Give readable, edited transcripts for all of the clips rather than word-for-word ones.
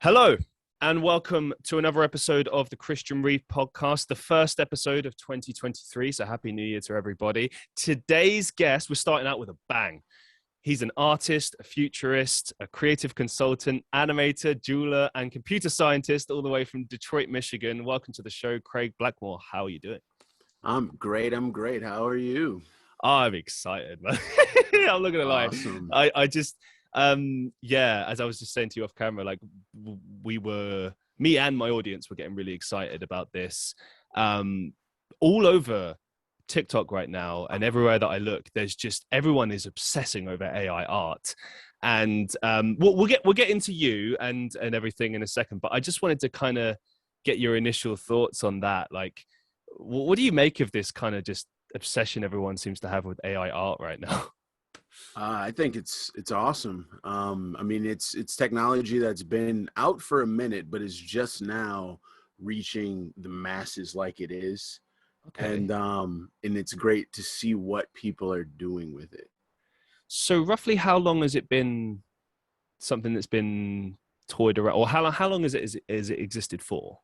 Hello, and welcome to another episode of the Christian Reeve Podcast, the first episode of 2023. So happy New Year to everybody. Today's guest, we're starting out with a bang. He's an artist, a futurist, a creative consultant, animator, jeweler, and computer scientist all the way from Detroit, Michigan. Welcome to the show, Craig Blackmoore. How are you doing? I'm great. How are you? I'm excited, man. I'm not gonna lie. Awesome. I just as I was just saying to you off camera, like me and my audience were getting really excited about this. All over TikTok right now and everywhere that I look, there's just everyone is obsessing over AI art. And we'll get into you and everything in a second, but I just wanted to kind of get your initial thoughts on that. Like, what do you make of this kind of just obsession everyone seems to have with AI art right now? I think it's awesome. I mean, it's technology that's been out for a minute, but is just now reaching the masses like it is. Okay. And it's great to see what people are doing with it. So roughly how long has it been something that's been toyed around, or how long is it existed for?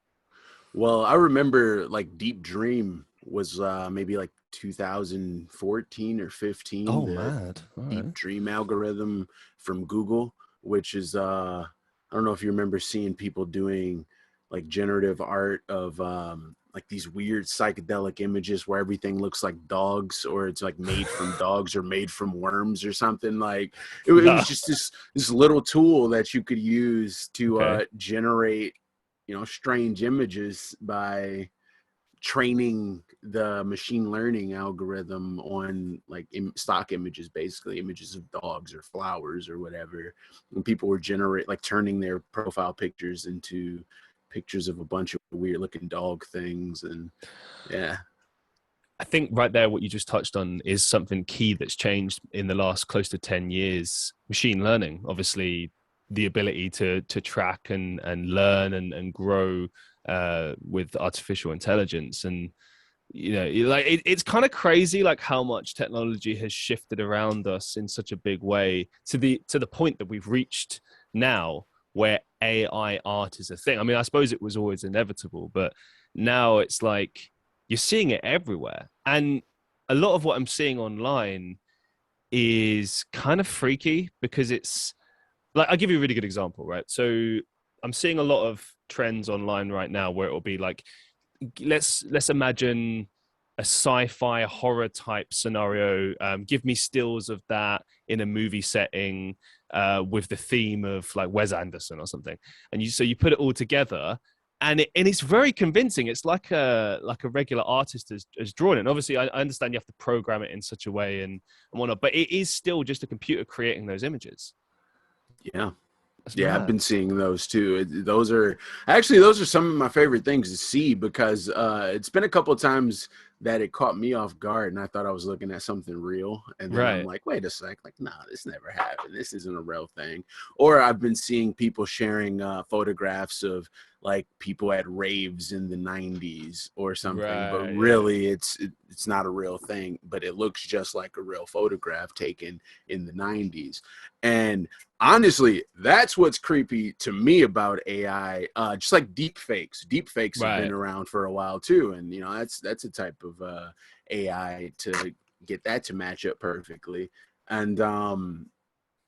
Well, I remember like Deep Dream was maybe like 2014 or 15. Oh, the mad. All Deep right. Dream algorithm from Google, which is I don't know if you remember seeing people doing like generative art of like these weird psychedelic images where everything looks like dogs, or it's like made from dogs or made from worms or something. Like it was just this little tool that you could use to generate, strange images by training the machine learning algorithm on like stock images, basically images of dogs or flowers or whatever. And people were turning their profile pictures into pictures of a bunch of weird looking dog things. And yeah, I think right there, what you just touched on is something key that's changed in the last close to 10 years. Machine learning, obviously, the ability to track and learn and grow with artificial intelligence. And, it's kind of crazy, like how much technology has shifted around us in such a big way to the point that we've reached now where AI art is a thing. I mean, I suppose it was always inevitable, but now it's like you're seeing it everywhere. And a lot of what I'm seeing online is kind of freaky because it's like, I'll give you a really good example, right? So I'm seeing a lot of trends online right now where it will be like, let's imagine a sci-fi horror type scenario. Give me stills of that in a movie setting with the theme of like Wes Anderson or something. And you put it all together, and it's very convincing. It's like a regular artist has drawn it. And obviously, I understand you have to program it in such a way and whatnot, but it is still just a computer creating those images. yeah. That's Yeah, mad. I've been seeing those too. Those are some of my favorite things to see because it's been a couple of times that it caught me off guard and I thought I was looking at something real. And then I'm Right. like, wait a sec, like, nah, this never happened. This isn't a real thing. Or I've been seeing people sharing photographs of like people at raves in the 90s or something, but Right. really it's not a real thing, but it looks just like a real photograph taken in the 90s. And honestly, that's what's creepy to me about AI. Just like deep fakes. Deep fakes have been Right. around for a while too, and that's a type of AI to get that to match up perfectly. And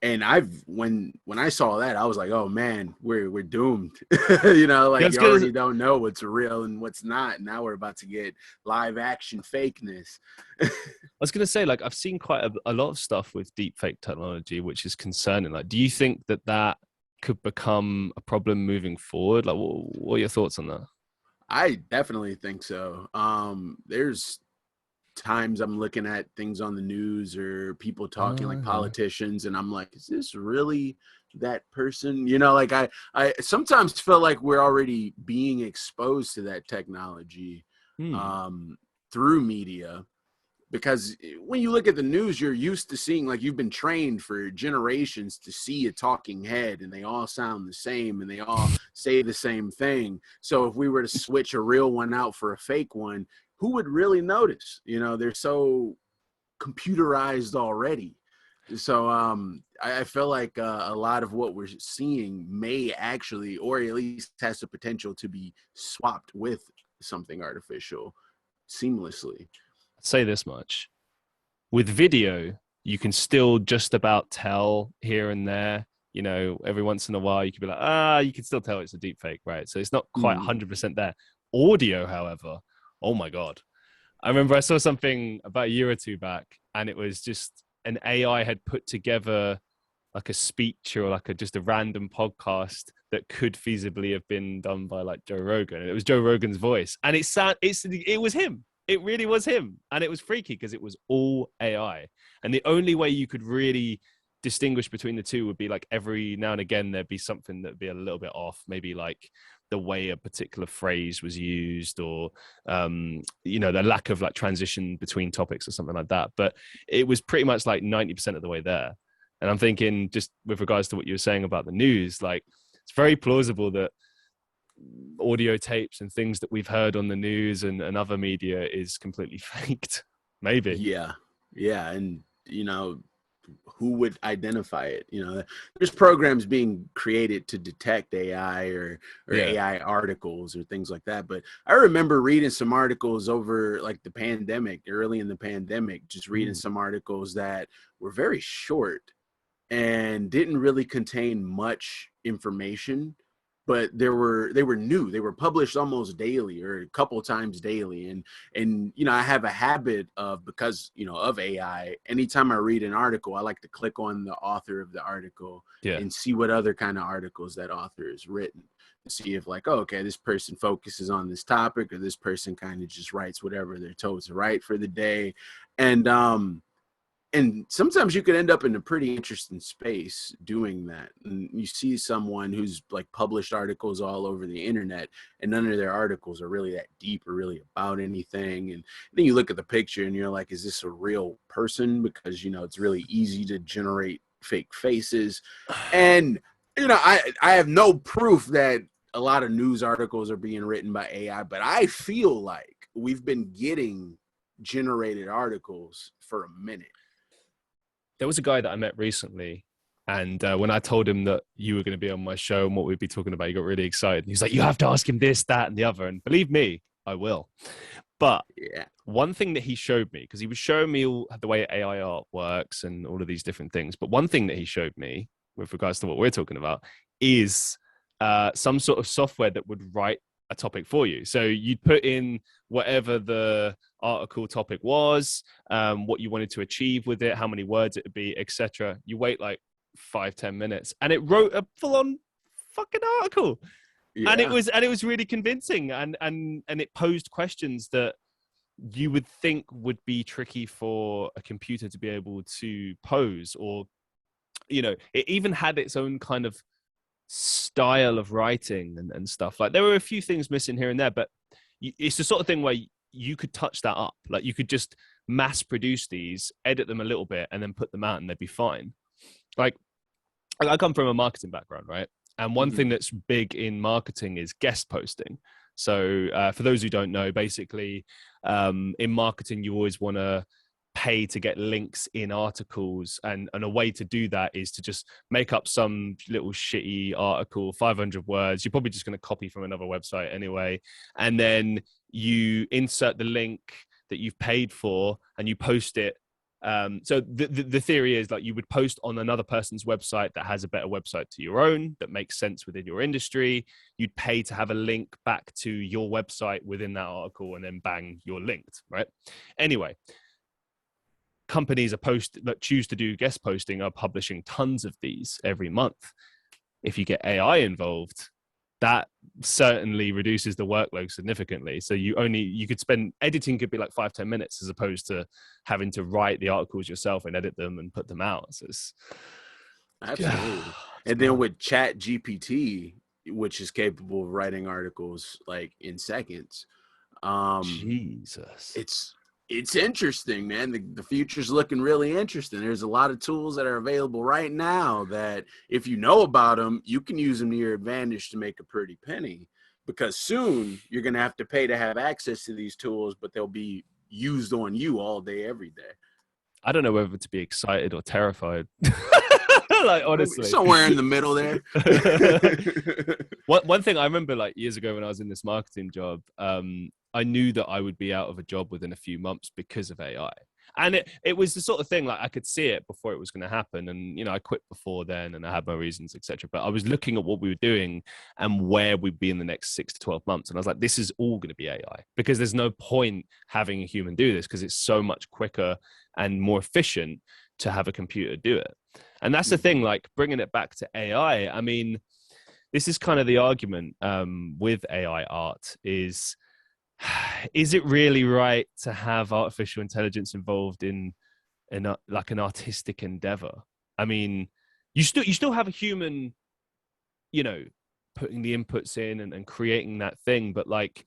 when I saw that, I was like, oh man, we're doomed. Like you already don't know what's real and what's not. Now we're about to get live action fakeness. I was going to say, like, I've seen quite a lot of stuff with deepfake technology, which is concerning. Like, do you think that could become a problem moving forward? Like, what are your thoughts on that? I definitely think so. There's times I'm looking at things on the news or people talking like politicians, and I'm like, is this really that person? Like I sometimes feel like we're already being exposed to that technology through media. Because when you look at the news, you're used to seeing, like, you've been trained for generations to see a talking head and they all sound the same and they all say the same thing. So if we were to switch a real one out for a fake one, who would really notice? They're so computerized already. So I feel like a lot of what we're seeing may actually, or at least has the potential to be swapped with something artificial seamlessly. I'd say this much. With video, you can still just about tell here and there. You know, every once in a while, you could be like, you can still tell it's a deep fake, right? So it's not quite 100% there. Audio, however, oh my God. I remember I saw something about a year or two back, and it was just an AI had put together like a speech or like just a random podcast that could feasibly have been done by like Joe Rogan. And it was Joe Rogan's voice. And it was him. It really was him. And it was freaky because it was all AI. And the only way you could really distinguish between the two would be like every now and again, there'd be something that'd be a little bit off, maybe like the way a particular phrase was used, or the lack of like transition between topics or something like that. But it was pretty much like 90% of the way there. And I'm thinking, just with regards to what you were saying about the news, like it's very plausible that audio tapes and things that we've heard on the news and other media is completely faked. Maybe. Yeah. And who would identify it? There's programs being created to detect AI or AI articles or things like that. But I remember reading some articles over like the pandemic, early in the pandemic, just reading some articles that were very short and didn't really contain much information, but they were new. They were published almost daily or a couple times daily. And I have a habit of, because of AI, anytime I read an article, I like to click on the author of the article and see what other kind of articles that author has written, to see if like, oh, okay, this person focuses on this topic, or this person kind of just writes whatever they're told to write for the day. And sometimes you could end up in a pretty interesting space doing that. And you see someone who's like published articles all over the internet, and none of their articles are really that deep or really about anything. And then you look at the picture and you're like, is this a real person? Because, it's really easy to generate fake faces. And, I have no proof that a lot of news articles are being written by AI, but I feel like we've been getting generated articles for a minute. There was a guy that I met recently, and when I told him that you were going to be on my show and what we'd be talking about, he got really excited. He's like, you have to ask him this, that, and the other. And believe me, I will. But one thing that he showed me, because he was showing me all the way AI art works and all of these different things. But one thing that he showed me with regards to what we're talking about is some sort of software that would write a topic for you. So you'd put in whatever the article topic was, what you wanted to achieve with it, how many words it would be, etc. You wait like 5-10 minutes and it wrote a full-on fucking article. And it was really convincing, and it posed questions that you would think would be tricky for a computer to be able to pose, or it even had its own kind of style of writing and stuff. Like there were a few things missing here and there, but it's the sort of thing where you could touch that up. Like you could just mass produce these, edit them a little bit, and then put them out and they'd be fine. Like I come from a marketing background, right? And one thing that's big in marketing is guest posting. So for those who don't know, basically in marketing, you always want to pay to get links in articles, and a way to do that is to just make up some little shitty article, 500 words. You're probably just going to copy from another website anyway, and then you insert the link that you've paid for and you post it. So the theory is like you would post on another person's website that has a better website to your own that makes sense within your industry. You'd pay to have a link back to your website within that article, and then bang, you're linked, right? Anyway, companies that choose to do guest posting are publishing tons of these every month. If you get AI involved, that certainly reduces the workload significantly. So you could spend, editing could be like 5-10 minutes as opposed to having to write the articles yourself and edit them and put them out. So it's absolutely. And then with ChatGPT, which is capable of writing articles like in seconds, Jesus, it's interesting, man. The future's looking really interesting. There's a lot of tools that are available right now that if you know about them, you can use them to your advantage to make a pretty penny, because soon you're going to have to pay to have access to these tools, but they'll be used on you all day, every day. I don't know whether to be excited or terrified. Like, honestly. somewhere in the middle there. One thing I remember, like, years ago when I was in this marketing job, I knew that I would be out of a job within a few months because of AI. And it was the sort of thing, like, I could see it before it was going to happen. And, you know, I quit before then and I had my reasons, etc. But I was looking at what we were doing and where we'd be in the next 6 to 12 months. And I was like, this is all going to be AI, because there's no point having a human do this, because it's so much quicker and more efficient to have a computer do it. And that's the thing, like, bringing it back to AI. I mean, this is kind of the argument with AI art is it really right to have artificial intelligence involved in like an artistic endeavor? I mean, you still have a human, you know, putting the inputs in and creating that thing, but like,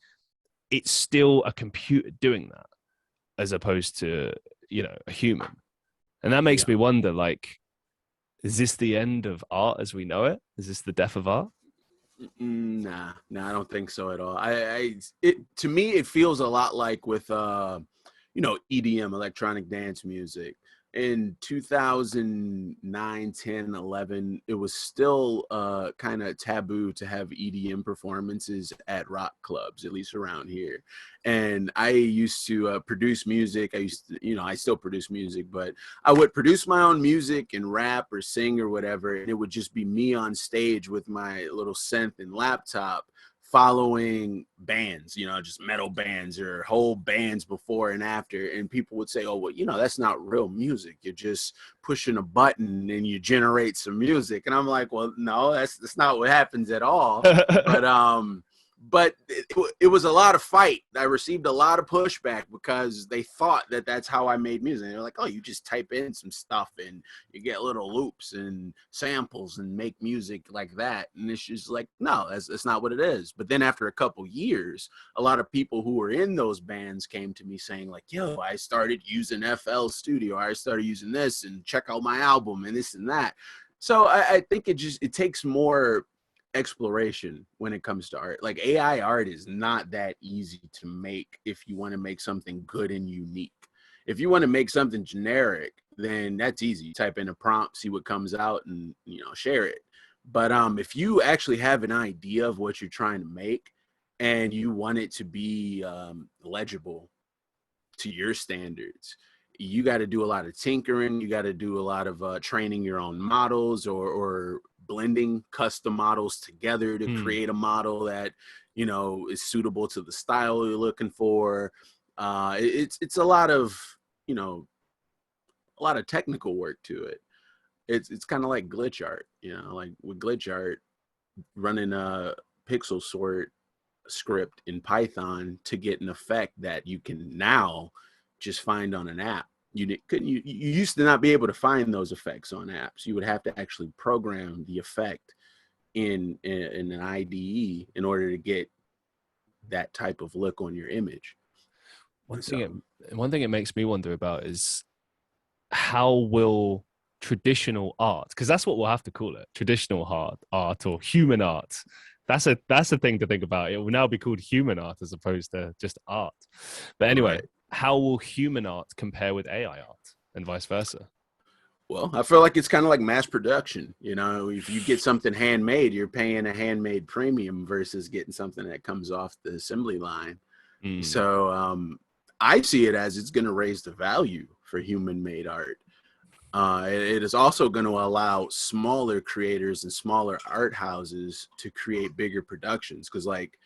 it's still a computer doing that as opposed to, you know, a human. And that makes me wonder, like, is this the end of art as we know it? Is this the death of art? Nah, I don't think so at all. It to me, it feels a lot like with EDM, electronic dance music. In 2009, 10, 11, it was still kind of taboo to have EDM performances at rock clubs, at least around here. And I used to produce music. I still produce music, but I would produce my own music and rap or sing or whatever. And it would just be me on stage with my little synth and laptop, following bands, just metal bands or whole bands before and after. And people would say, oh, well, that's not real music. You're just pushing a button and you generate some music. And I'm like, well, no, that's not what happens at all. But it was a lot of fight. I received a lot of pushback because they thought that that's how I made music. And they're like, oh, you just type in some stuff and you get little loops and samples and make music like that. And it's just like, no, that's not what it is. But then after a couple years, a lot of people who were in those bands came to me saying like, yo, I started using FL Studio. I started using this, and check out my album and this and that. So I think it takes more exploration when it comes to art. Like, AI art is not that easy to make if you want to make something good and unique. If you want to make something generic, then that's easy. You type in a prompt, see what comes out, and share it. But if you actually have an idea of what you're trying to make and you want it to be legible to your standards, you got to do a lot of tinkering. You got to do a lot of training your own models or blending custom models together to create a model that is suitable to the style you're looking for. It's a lot of technical work to it. It's kind of like glitch art, like with glitch art, running a pixel sort script in Python to get an effect that you can now just find on an app. You used to not be able to find those effects on apps. You would have to actually program the effect in an IDE in order to get that type of look on your image. One thing it makes me wonder about is how will traditional art, because that's what we'll have to call it, traditional art or human art. That's a thing to think about. It will now be called human art as opposed to just art. But anyway, right. How will human art compare with AI art and vice versa? Well, I feel like it's kind of like mass production. If you get something handmade, you're paying a handmade premium versus getting something that comes off the assembly line. So I see it as it's going to raise the value for human-made art. It is also going to allow smaller creators and smaller art houses to create bigger productions. Because, like,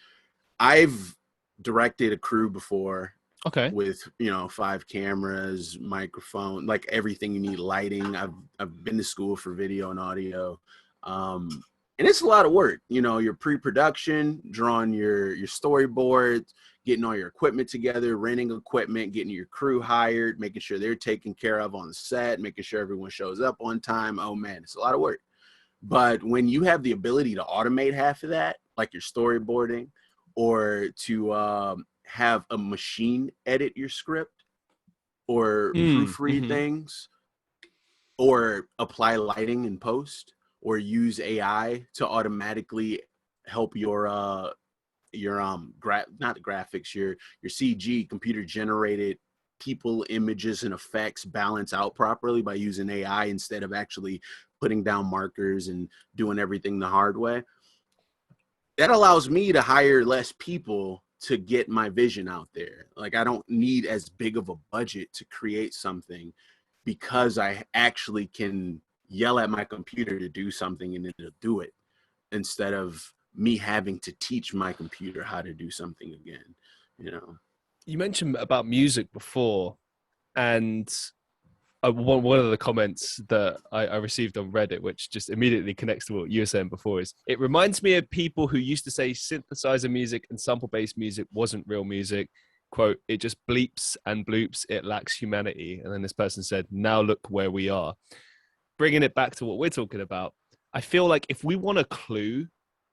I've directed a crew before. Okay. With 5 cameras, microphone, like everything you need, lighting. I've been to school for video and audio, and it's a lot of work. Your pre-production, drawing your storyboards, getting all your equipment together, renting equipment, getting your crew hired, making sure they're taken care of on the set, making sure everyone shows up on time. Oh man, it's a lot of work. But when you have the ability to automate half of that, like your storyboarding, or to have a machine edit your script or proofread things, or apply lighting in post, or use AI to automatically help your not the graphics, your CG, computer generated people, images, and effects balance out properly by using AI instead of actually putting down markers and doing everything the hard way. That allows me to hire less people to get my vision out there. Like, I don't need as big of a budget to create something, because I actually can yell at my computer to do something and it'll do it, instead of me having to teach my computer how to do something again, you know. You mentioned about music before, and one of the comments that I received on Reddit, which just immediately connects to what you were saying before, is it reminds me of people who used to say synthesizer music and sample-based music wasn't real music. Quote, it just bleeps and bloops, it lacks humanity. And then this person said, now look where we are. Bringing it back to what we're talking about, I feel like if we want a clue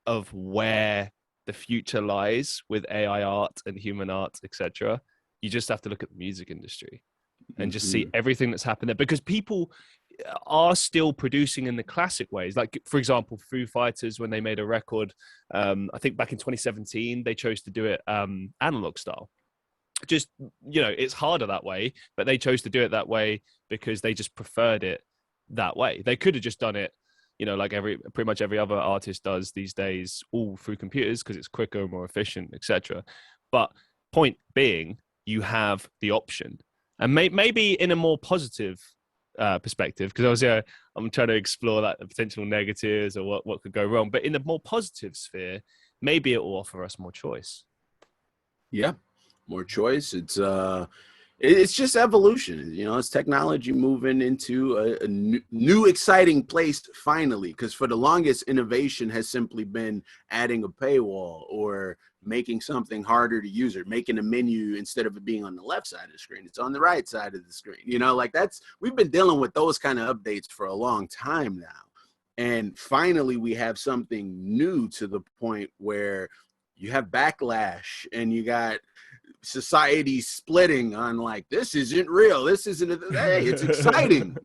of where the future lies with AI art and human art, etc., you just have to look at the music industry and just see everything that's happened there, because people are still producing in the classic ways. Like, for example, Foo Fighters, when they made a record, I think back in 2017, they chose to do it analog style. Just, you know, it's harder that way, but they chose to do it that way because they just preferred it that way. They could have just done it, you know, like pretty much every other artist does these days, all through computers, because it's quicker, more efficient, etc. But point being, you have the option. And maybe in a more positive perspective, because obviously I'm trying to explore that the potential negatives or what could go wrong. But in the more positive sphere, maybe it will offer us more choice. Yeah, more choice. It's just evolution, you know. It's technology moving into a new exciting place finally, because for the longest, innovation has simply been adding a paywall or making something harder to use, or making a menu, instead of it being on the left side of the screen, it's on the right side of the screen, you know. Like, we've been dealing with those kind of updates for a long time now, and finally we have something new, to the point where you have backlash and you got society splitting on, like, this isn't real, this isn't hey, it's exciting.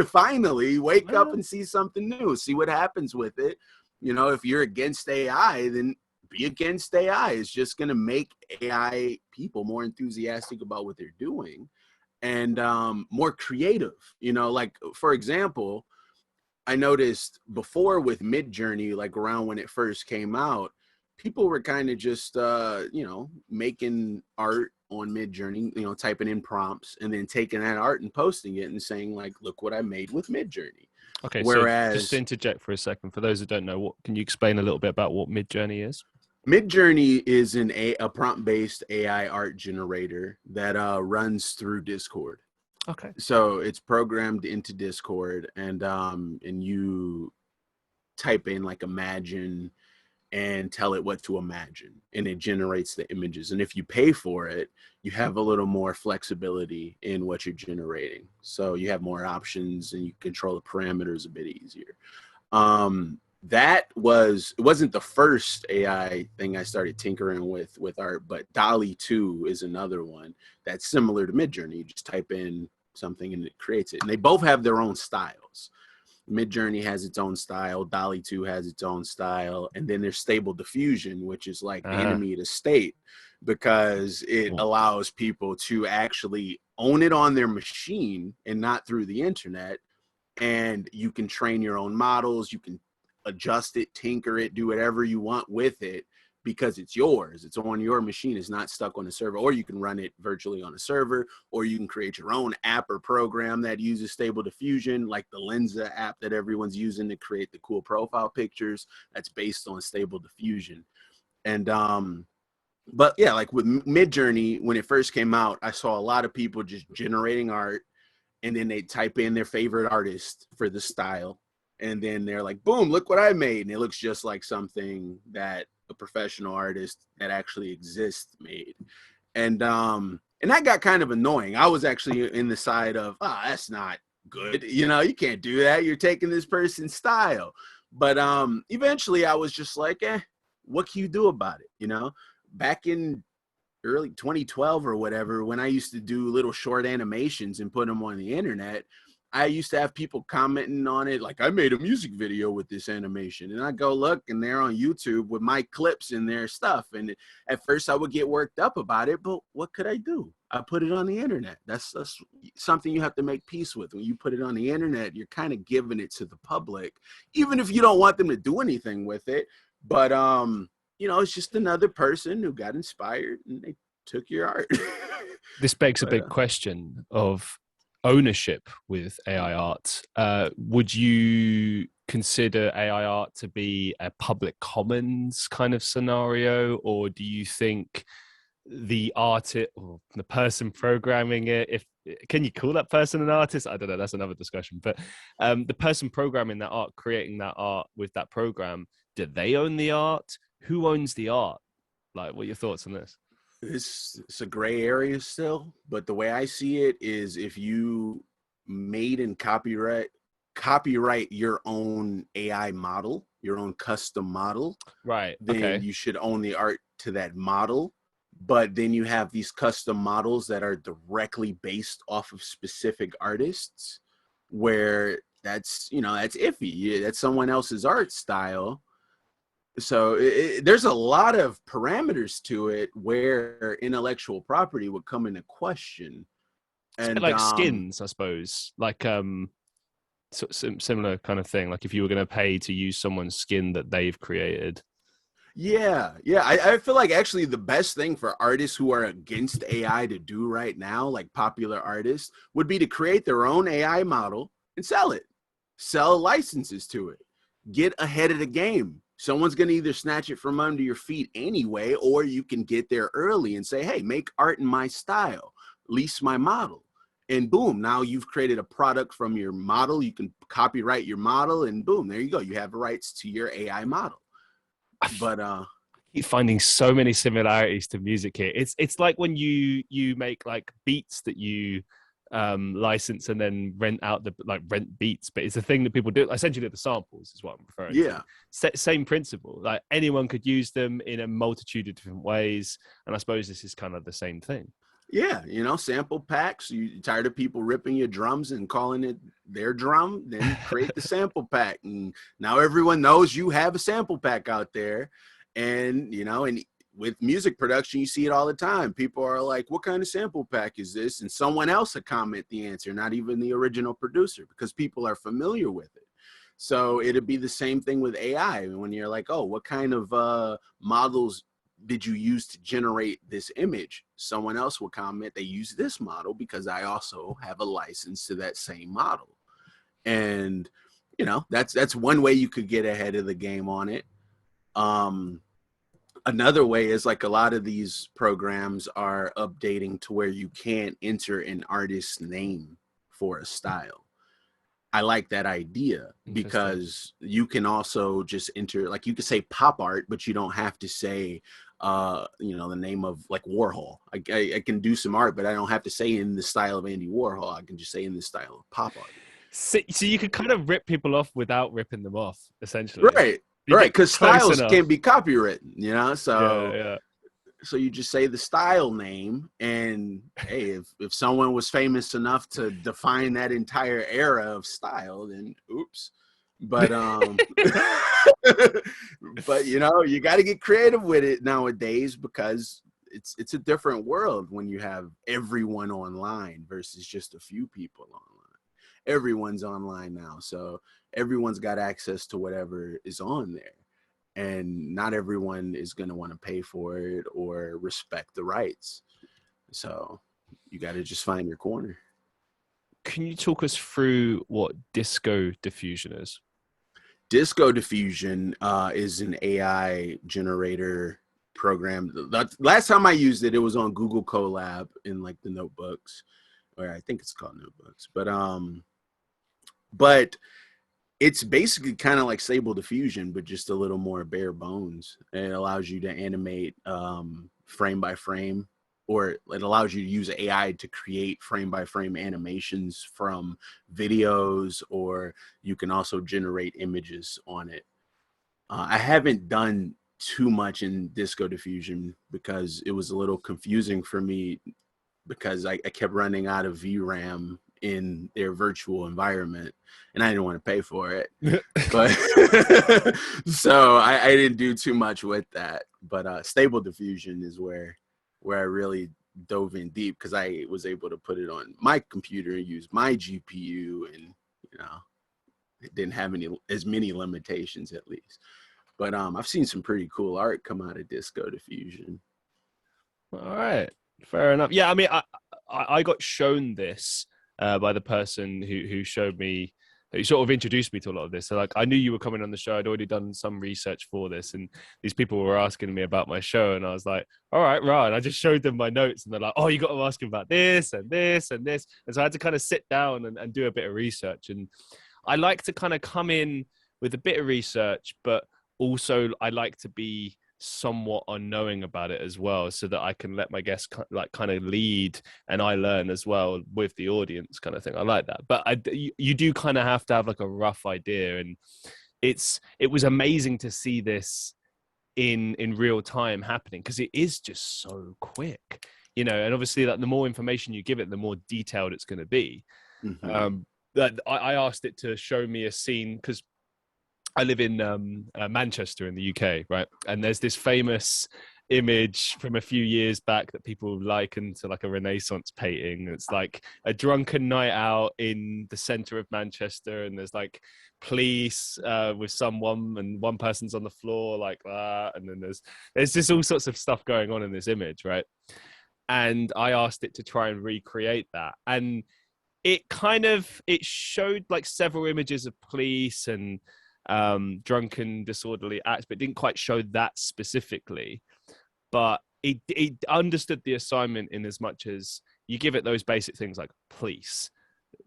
Finally wake up and see something new, see what happens with it. You know, if you're against AI, then be against AI. It's just going to make AI people more enthusiastic about what they're doing, and more creative. You know, like, for example, I noticed before with Midjourney, like around when it first came out, people were kind of just, you know, making art on Midjourney, you know, typing in prompts and then taking that art and posting it and saying, like, look what I made with Midjourney. Okay, whereas, so just to interject for a second, for those who don't know, can you explain a little bit about what Midjourney is? Midjourney is a prompt-based AI art generator that runs through Discord. Okay. So it's programmed into Discord, and you type in, like, imagine, and tell it what to imagine, and it generates the images. And if you pay for it, you have a little more flexibility in what you're generating. So you have more options and you control the parameters a bit easier. It wasn't the first AI thing I started tinkering with art, but DALL-E 2 is another one that's similar to Midjourney. You just type in something and it creates it. And they both have their own styles. Midjourney has its own style, DALL-E 2 has its own style, and then there's Stable Diffusion, which is like the enemy of the state, because it allows people to actually own it on their machine and not through the internet. And you can train your own models, you can adjust it, tinker it, do whatever you want with it, because it's yours. It's on your machine. It's not stuck on a server. Or you can run it virtually on a server, or you can create your own app or program that uses Stable Diffusion, like the Lensa app that everyone's using to create the cool profile pictures. That's based on Stable Diffusion. And but yeah, like with Midjourney, when it first came out, I saw a lot of people just generating art, and then they type in their favorite artist for the style, and then they're like, boom, look what I made. And it looks just like something that a professional artist that actually exists made. And that got kind of annoying. I was actually in the side of, that's not good. You know, you can't do that. You're taking this person's style. But eventually I was just like, what can you do about it? You know, back in early 2012 or whatever, when I used to do little short animations and put them on the internet, I used to have people commenting on it, like, I made a music video with this animation. And I go look, and they're on YouTube with my clips and their stuff. And at first I would get worked up about it, but what could I do? I put it on the internet. That's something you have to make peace with. When you put it on the internet, you're kind of giving it to the public, even if you don't want them to do anything with it. But, you know, it's just another person who got inspired and they took your art. This begs a big question of ownership with AI art. Would you consider AI art to be a public commons kind of scenario, or do you think the artist or the person programming it, can you call that person an artist? I don't know, that's another discussion. But the person programming that art, creating that art with that program, do they own the art? Who owns the art? Like, what are your thoughts on this? It's a gray area still, but the way I see it is, if you made and copyright your own AI model, your own custom model, right? Then you should own the art to that model. But then you have these custom models that are directly based off of specific artists, where that's iffy. That's someone else's art style. So there's a lot of parameters to it where intellectual property would come into question. And like skins, I suppose, like similar kind of thing. Like if you were going to pay to use someone's skin that they've created. Yeah. I feel like actually the best thing for artists who are against AI to do right now, like popular artists, would be to create their own AI model and sell it. Sell licenses to it. Get ahead of the game. Someone's going to either snatch it from under your feet anyway, or you can get there early and say, hey, make art in my style, lease my model. And boom, now you've created a product from your model. You can copyright your model, and boom, there you go. You have rights to your AI model. But I keep finding so many similarities to music here. It's like when you make like beats that you license and then rent beats, but it's a thing that people do. Essentially, the samples is what I'm referring to. Same principle. Like anyone could use them in a multitude of different ways, and I suppose this is kind of the same thing. Yeah, sample packs. You tired of people ripping your drums and calling it their drum? Then create the sample pack, and now everyone knows you have a sample pack out there. And and with music production, you see it all the time. People are like, what kind of sample pack is this? And someone else will comment the answer, not even the original producer, because people are familiar with it. So it'd be the same thing with AI. When you're like, oh, what kind of models did you use to generate this image? Someone else will comment, they use this model because I also have a license to that same model. And, that's one way you could get ahead of the game on it. Another way is, like, a lot of these programs are updating to where you can't enter an artist's name for a style. I like that idea because you can also just enter, like, you could say pop art, but you don't have to say, the name of, like, Warhol. I can do some art, but I don't have to say in the style of Andy Warhol. I can just say in the style of pop art. So you could kind of rip people off without ripping them off, essentially. Right. Because styles can be copywritten, so yeah. So you just say the style name, and hey, if someone was famous enough to define that entire era of style, then oops. But but you got to get creative with it nowadays, because it's a different world when you have everyone online versus just a few people online. Everyone's online now, so everyone's got access to whatever is on there. And not everyone is going to want to pay for it or respect the rights. So you got to just find your corner. Can you talk us through what disco diffusion is? Disco diffusion is an AI generator program. The last time I used it, it was on Google Colab in, like, the notebooks, or I think it's called notebooks. But it's basically kind of like Stable Diffusion, but just a little more bare bones. It allows you to animate frame by frame, or it allows you to use AI to create frame by frame animations from videos, or you can also generate images on it. I haven't done too much in Disco Diffusion because it was a little confusing for me, because I kept running out of VRAM in their virtual environment, and I didn't want to pay for it. But so I didn't do too much with that. But Stable Diffusion is where I really dove in deep, because I was able to put it on my computer and use my GPU, and it didn't have as many limitations, at least. But I've seen some pretty cool art come out of Disco Diffusion. All right, fair enough. Yeah, I mean, I got shown this by the person who showed me, who sort of introduced me to a lot of this. So like, I knew you were coming on the show. I'd already done some research for this, and these people were asking me about my show, and I was like, all right. And I just showed them my notes, and they're like, oh, you got to ask him about this and this and this. And so I had to kind of sit down and do a bit of research. And I like to kind of come in with a bit of research, but also I like to be somewhat unknowing about it as well, so that I can let my guests kind of lead and I learn as well with the audience, kind of thing. I like that. But you do kind of have to have like a rough idea, and it was amazing to see this in real time happening, because it is just so quick, and obviously like the more information you give it, the more detailed it's going to be. Mm-hmm. That I asked it to show me a scene, because I live in Manchester in the UK, right? And there's this famous image from a few years back that people liken to like a Renaissance painting. It's like a drunken night out in the center of Manchester, and there's like police with someone, and one person's on the floor like that, and then there's just all sorts of stuff going on in this image, right? And I asked it to try and recreate that, and it showed like several images of police and drunken disorderly acts, but it didn't quite show that specifically. But it understood the assignment in as much as you give it those basic things like police,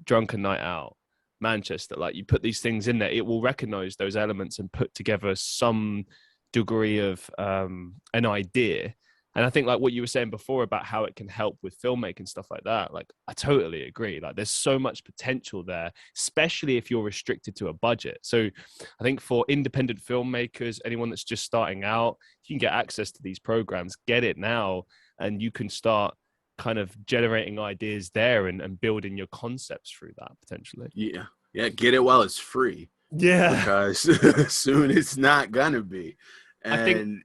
drunken night out, Manchester, like you put these things in there, it will recognize those elements and put together some degree of an idea. And I think like what you were saying before about how it can help with filmmaking, stuff like that, like I totally agree. Like there's so much potential there, especially if you're restricted to a budget. So I think for independent filmmakers, anyone that's just starting out, you can get access to these programs, get it now, and you can start kind of generating ideas there and building your concepts through that potentially. Yeah, get it while it's free. Yeah. Because soon it's not gonna be. And I think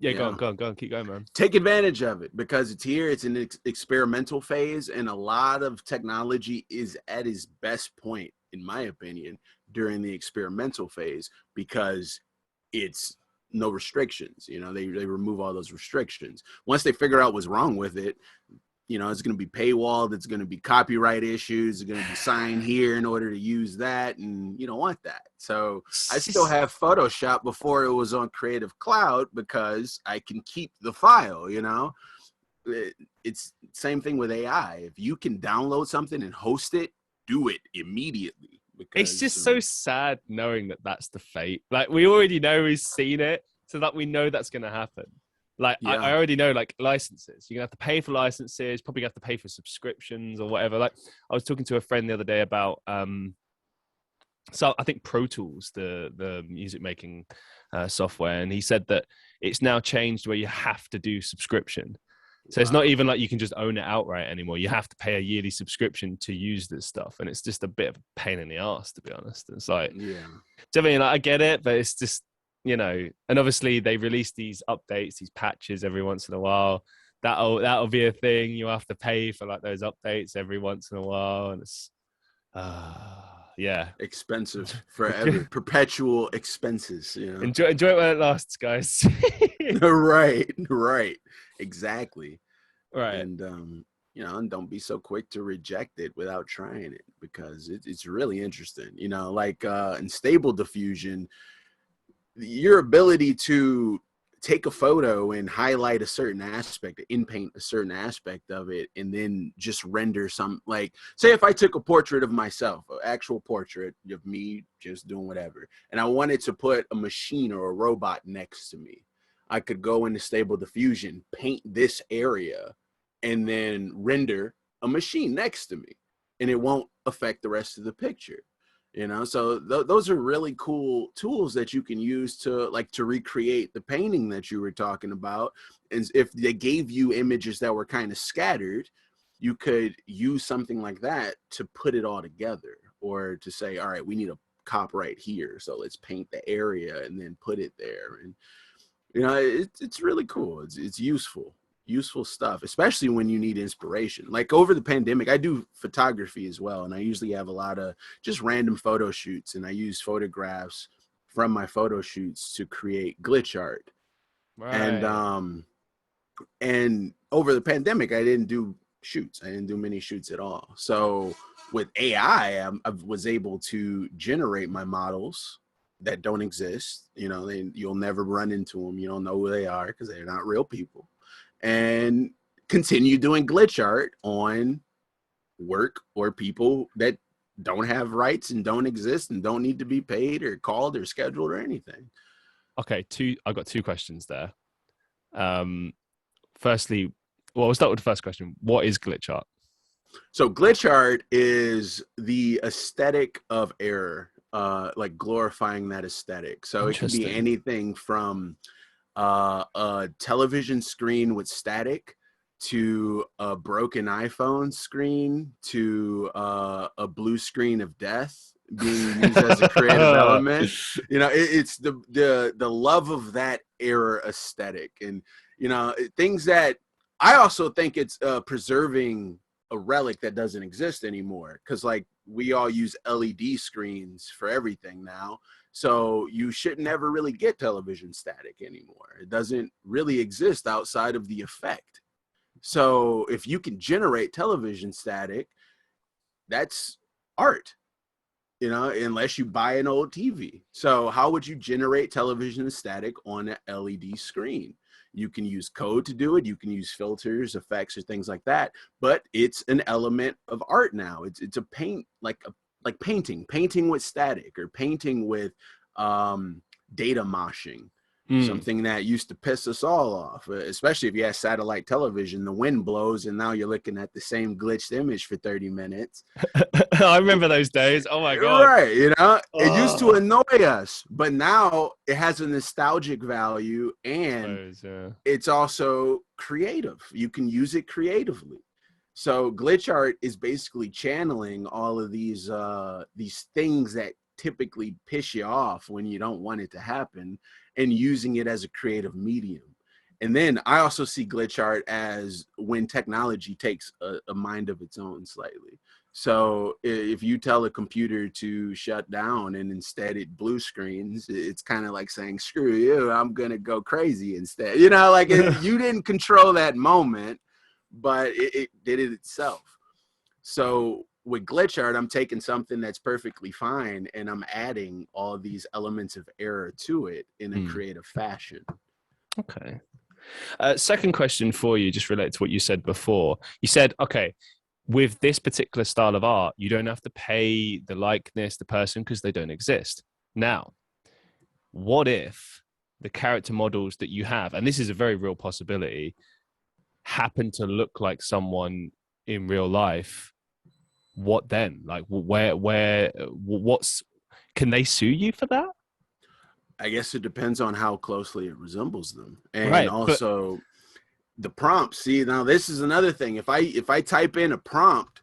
go on, keep going, man. Take advantage of it, because it's here. It's an experimental phase, and a lot of technology is at its best point, in my opinion, during the experimental phase, because it's no restrictions. They remove all those restrictions. Once they figure out what's wrong with it, it's going to be paywalled. It's going to be copyright issues. It's going to be signed here in order to use that. And you don't want that. So I still have Photoshop before it was on Creative Cloud, because I can keep the file, It's same thing with AI. If you can download something and host it, do it immediately. Because it's just so sad knowing that that's the fate. Like we already know, we've seen it, so that we know that's going to happen. Like yeah. I already know, like licenses, you're gonna have to pay for licenses, probably have to pay for subscriptions or whatever. Like I was talking to a friend the other day about so I think Pro Tools, the music making software, and he said that it's now changed where you have to do subscription. So It's not even like you can just own it outright anymore. You have to pay a yearly subscription to use this stuff, and it's just a bit of a pain in the ass, to be honest. It's like, yeah, I mean, like, I get it, but it's just, and obviously they release these updates, these patches every once in a while. That'll be a thing. You have to pay for like those updates every once in a while, and it's yeah, expensive forever. Perpetual expenses. Enjoy it while it lasts, guys. right, exactly. Right. And and don't be so quick to reject it without trying it, because it's really interesting. Like in Stable Diffusion, your ability to take a photo and highlight a certain aspect, in paint a certain aspect of it, and then just render some, like, say if I took a portrait of myself, an actual portrait of me just doing whatever, and I wanted to put a machine or a robot next to me, I could go into Stable Diffusion, paint this area, and then render a machine next to me, and it won't affect the rest of the picture. So those are really cool tools that you can use to recreate the painting that you were talking about. And if they gave you images that were kind of scattered, you could use something like that to put it all together, or to say, all right, we need a cop right here, so let's paint the area and then put it there. And it's really cool. It's useful stuff, especially when you need inspiration. Like over the pandemic, I do photography as well, and I usually have a lot of just random photo shoots, and I use photographs from my photo shoots to create glitch art. Right. And over the pandemic, I didn't do shoots. I didn't do many shoots at all. So with AI, I was able to generate my models that don't exist. You'll never run into them. You don't know who they are because they're not real people. And continue doing glitch art on work or people that don't have rights and don't exist and don't need to be paid or called or scheduled or anything. Okay, I've got two questions there. Firstly, well, we'll start with the first question. What is glitch art? So glitch art is the aesthetic of error, like glorifying that aesthetic. So it could be anything from a television screen with static to a broken iPhone screen to a blue screen of death being used as a creative element. It's the love of that era aesthetic, and things that I also think it's preserving a relic that doesn't exist anymore, because like we all use LED screens for everything now, so you should never really get television static anymore. It doesn't really exist outside of the effect. So if you can generate television static, that's art, unless you buy an old TV. So how would you generate television static on an LED screen? You can use code to do it. You can use filters, effects, or things like that. But it's an element of art now. It's a paint, like painting with static, or painting with data moshing. Something that used to piss us all off, especially if you had satellite television. The wind blows and now you're looking at the same glitched image for 30 minutes. I remember those days. Oh my God. Right. It used to annoy us, but now it has a nostalgic value, and it's also creative. You can use it creatively. So glitch art is basically channeling all of these things that typically piss you off when you don't want it to happen, and using it as a creative medium. And then I also see glitch art as when technology takes a mind of its own slightly. So if you tell a computer to shut down and instead it blue screens, it's kind of like saying, screw you, I'm going to go crazy instead. You didn't control that moment, but it did it itself. So with glitch art, I'm taking something that's perfectly fine and I'm adding all these elements of error to it in a creative fashion. Okay. Second question for you, just related to what you said before. You said, okay, with this particular style of art, you don't have to pay the likeness, the person, because they don't exist. Now, what if the character models that you have, and this is a very real possibility, happen to look like someone in real life? What then? Like, can they sue you for that? I guess it depends on how closely it resembles them. And right, also the prompts. See, now this is another thing. If I type in a prompt,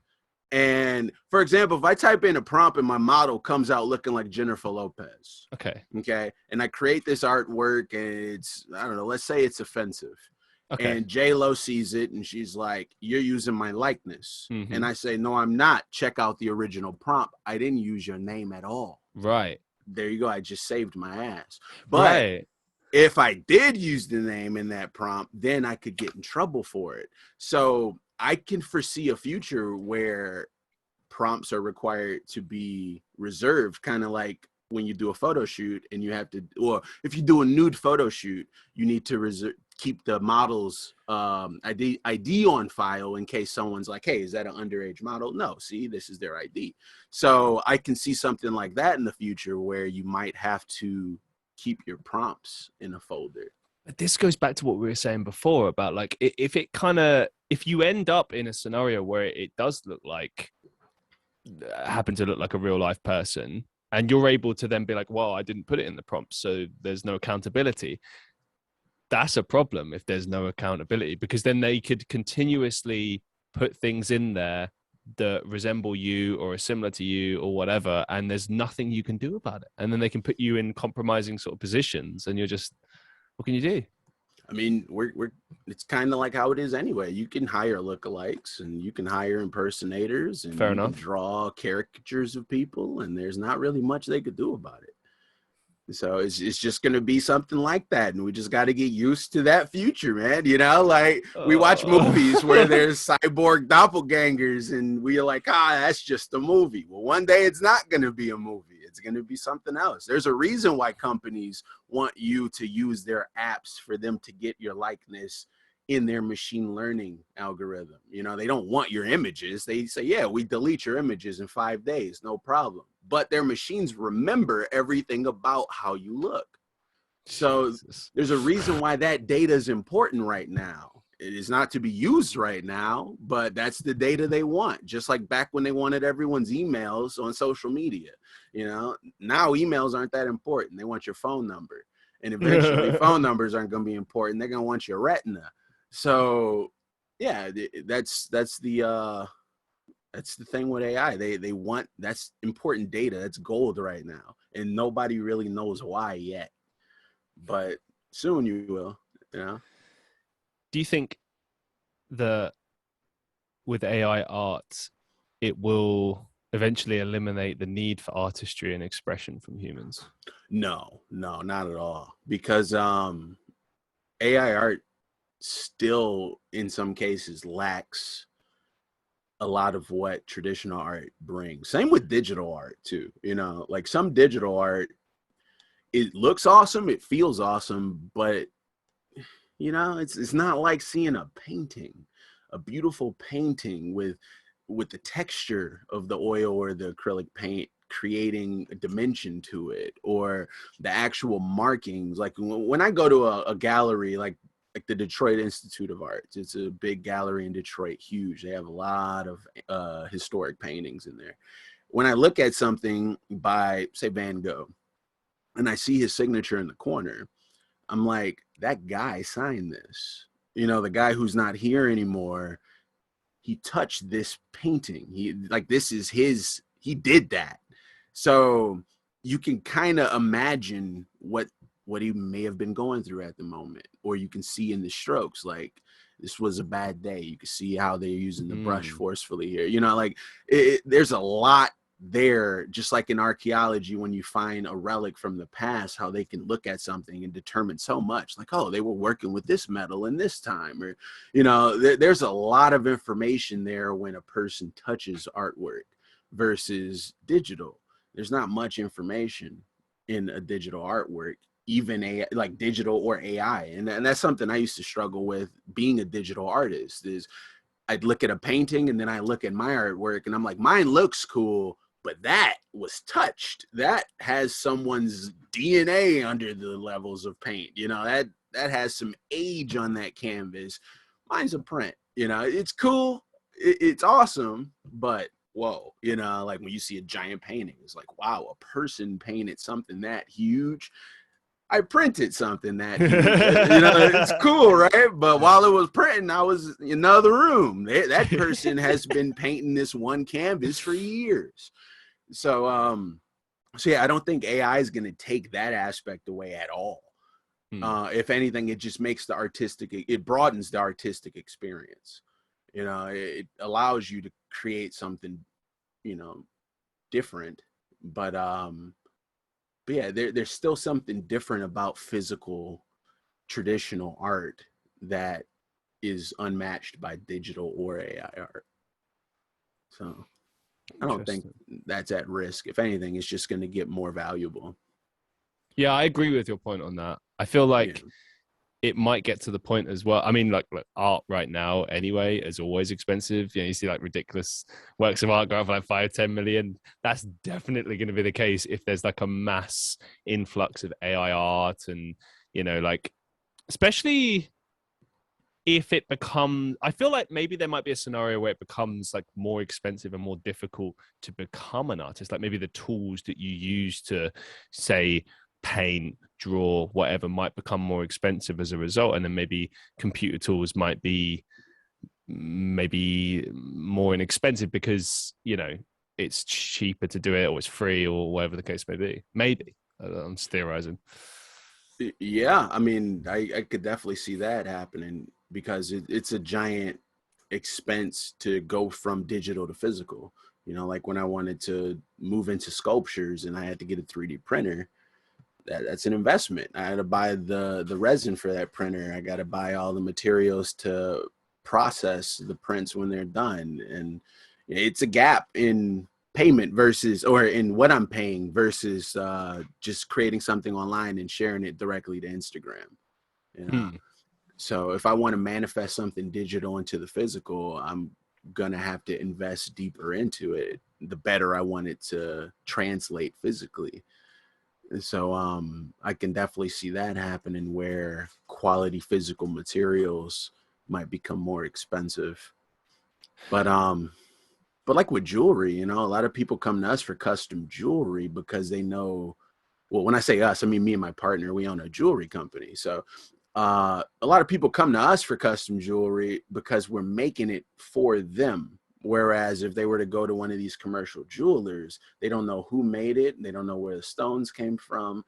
and for example, if I type in a prompt and my model comes out looking like Jennifer Lopez. Okay. And I create this artwork and it's, I don't know, let's say it's offensive. Okay. And J-Lo sees it and she's like, you're using my likeness. Mm-hmm. And I say, no, I'm not. Check out the original prompt. I didn't use your name at all. Right. There you go. I just saved my ass. But if I did use the name in that prompt, then I could get in trouble for it. So I can foresee a future where prompts are required to be reserved, kind of like when you do a photo shoot and you have to, or if you do a nude photo shoot, you need to keep the model's ID on file in case someone's like, hey, is that an underage model? No, see, this is their ID. So I can see something like that in the future where you might have to keep your prompts in a folder. But this goes back to what we were saying before about like, if you end up in a scenario where it does happen to look like a real life person, and you're able to then be like, well, I didn't put it in the prompt, so there's no accountability. That's a problem if there's no accountability, because then they could continuously put things in there that resemble you or are similar to you or whatever, and there's nothing you can do about it. And then they can put you in compromising sort of positions, and you're just, what can you do? I mean, it's kind of like how it is anyway. You can hire lookalikes, and you can hire impersonators, and Fair you enough. can draw caricatures of people, and there's not really much they could do about it. So it's just going to be something like that. And we just got to get used to that future, man. You know, like we watch movies where there's cyborg doppelgangers and we're like, that's just a movie. Well, one day it's not going to be a movie. It's going to be something else. There's a reason why companies want you to use their apps for them to get your likeness in their machine learning algorithm. You know, they don't want your images. They say, yeah, we delete your images in 5 days, no problem. But their machines remember everything about how you look. So there's a reason why that data is important right now. It is not to be used right now, but that's the data they want. Just like back when they wanted everyone's emails on social media. You know, now emails aren't that important. They want your phone number. And eventually phone numbers aren't going to be important. They're going to want your retina. So yeah, that's the thing with AI. They want, that's important data. That's gold right now. And nobody really knows why yet. But soon you will, you know. Do you think that with AI art, it will eventually eliminate the need for artistry and expression from humans? No, not at all. Because AI art still in some cases lacks a lot of what traditional art brings. Same with digital art too. You know, like some digital art, it looks awesome, it feels awesome, but you know, it's not like seeing a painting, a beautiful painting with the texture of the oil or the acrylic paint creating a dimension to it, or the actual markings. Like when I go to a gallery like the Detroit Institute of Arts, it's a big gallery in Detroit, huge. They have a lot of historic paintings in there. When I look at something by, say, Van Gogh, and I see his signature in the corner, I'm like, that guy signed this. You know, the guy who's not here anymore, he touched this painting. This is his, he did that. So you can kind of imagine what he may have been going through at the moment, or you can see in the strokes, like, this was a bad day. You can see how they're using the brush forcefully here. You know, like there's a lot there, just like in archaeology, when you find a relic from the past, how they can look at something and determine so much, like, oh, they were working with this metal in this time, or, you know, there's a lot of information there when a person touches artwork versus digital. There's not much information in a digital artwork, even AI, like digital or AI. And that's something I used to struggle with being a digital artist. Is I'd look at a painting and then I look at my artwork and I'm like, mine looks cool, but that was touched. That has someone's DNA under the levels of paint. You know, that has some age on that canvas. Mine's a print. You know, it's cool. It's awesome, but whoa, you know, like when you see a giant painting, it's like, wow, a person painted something that huge. I printed something that huge. You know, it's cool, right? But while it was printing, I was in another room. That person has been painting this one canvas for years. So yeah, I don't think AI is going to take that aspect away at all. If anything, it just makes it broadens the artistic experience. You know, it allows you to create something, you know, different. But yeah, there's still something different about physical traditional art that is unmatched by digital or AI art. So I don't think that's at risk. If anything, it's just going to get more valuable. Yeah, I agree with your point on that. I feel like it might get to the point as well. I mean, like art right now anyway is always expensive. You know, you see like ridiculous works of art going for like 5-10 million. That's definitely going to be the case if there's like a mass influx of AI art, and, you know, like, especially if it becomes, I feel like maybe there might be a scenario where it becomes like more expensive and more difficult to become an artist. Like maybe the tools that you use to, say, paint, draw, whatever, might become more expensive as a result. And then maybe computer tools might be maybe more inexpensive because, you know, it's cheaper to do it, or it's free, or whatever the case may be. Maybe. I'm just theorizing. Yeah, I mean, I could definitely see that happening because it's a giant expense to go from digital to physical. You know, like when I wanted to move into sculptures and I had to get a 3D printer, that's an investment. I had to buy the resin for that printer. I got to buy all the materials to process the prints when they're done. And it's a gap in payment versus, or in what I'm paying versus just creating something online and sharing it directly to Instagram. You know? So if I want to manifest something digital into the physical, I'm gonna have to invest deeper into it, the better I want it to translate physically. And so I can definitely see that happening, where quality physical materials might become more expensive. But like with jewelry, you know, a lot of people come to us for custom jewelry because they know, well, when I say us, I mean me and my partner, we own a jewelry company. So a lot of people come to us for custom jewelry because we're making it for them. Whereas if they were to go to one of these commercial jewelers, they don't know who made it. They don't know where the stones came from.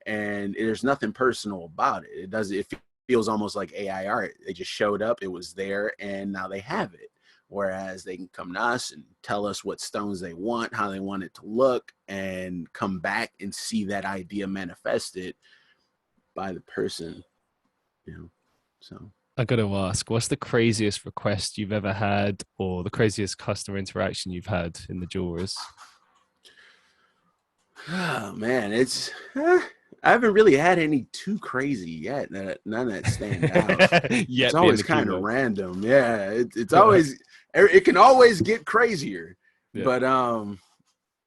And there's nothing personal about it. It feels almost like AI art. They just showed up, it was there, and now they have it. Whereas they can come to us and tell us what stones they want, how they want it to look, and come back and see that idea manifested by the person, you know. So I got to ask, what's the craziest request you've ever had, or the craziest customer interaction you've had in the jewelers? oh man, I haven't really had any too crazy yet. None that stand out. It's Yet being always the kind of keyword. random. Yeah, it's always, it can always get crazier. Yeah, But I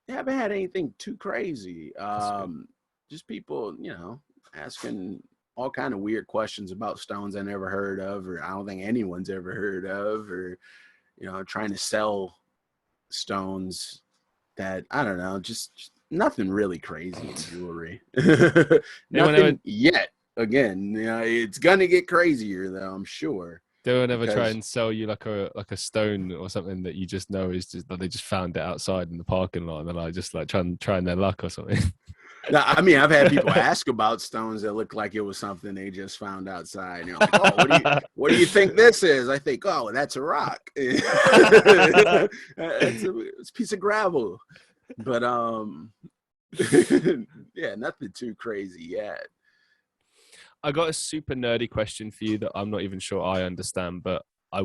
haven't had anything too crazy. that's good. Just people, you know, asking all kind of weird questions about stones I never heard of, or I don't think anyone's ever heard of, or you know, trying to sell stones that I don't know, just nothing really crazy in jewelry. Anyone ever, Nothing yet. Again, you know, it's gonna get crazier though, I'm sure. they would never try Because and sell you like a stone or something that you just know is just that they just found it outside in the parking lot, and they're like just like trying their luck or something. now, I mean, I've had people ask about stones that look like it was something they just found outside. And you're like, oh, what do you think this is? I think, oh, that's a rock. It's a piece of gravel. But yeah, nothing too crazy yet. I got a super nerdy question for you that I'm not even sure I understand, but I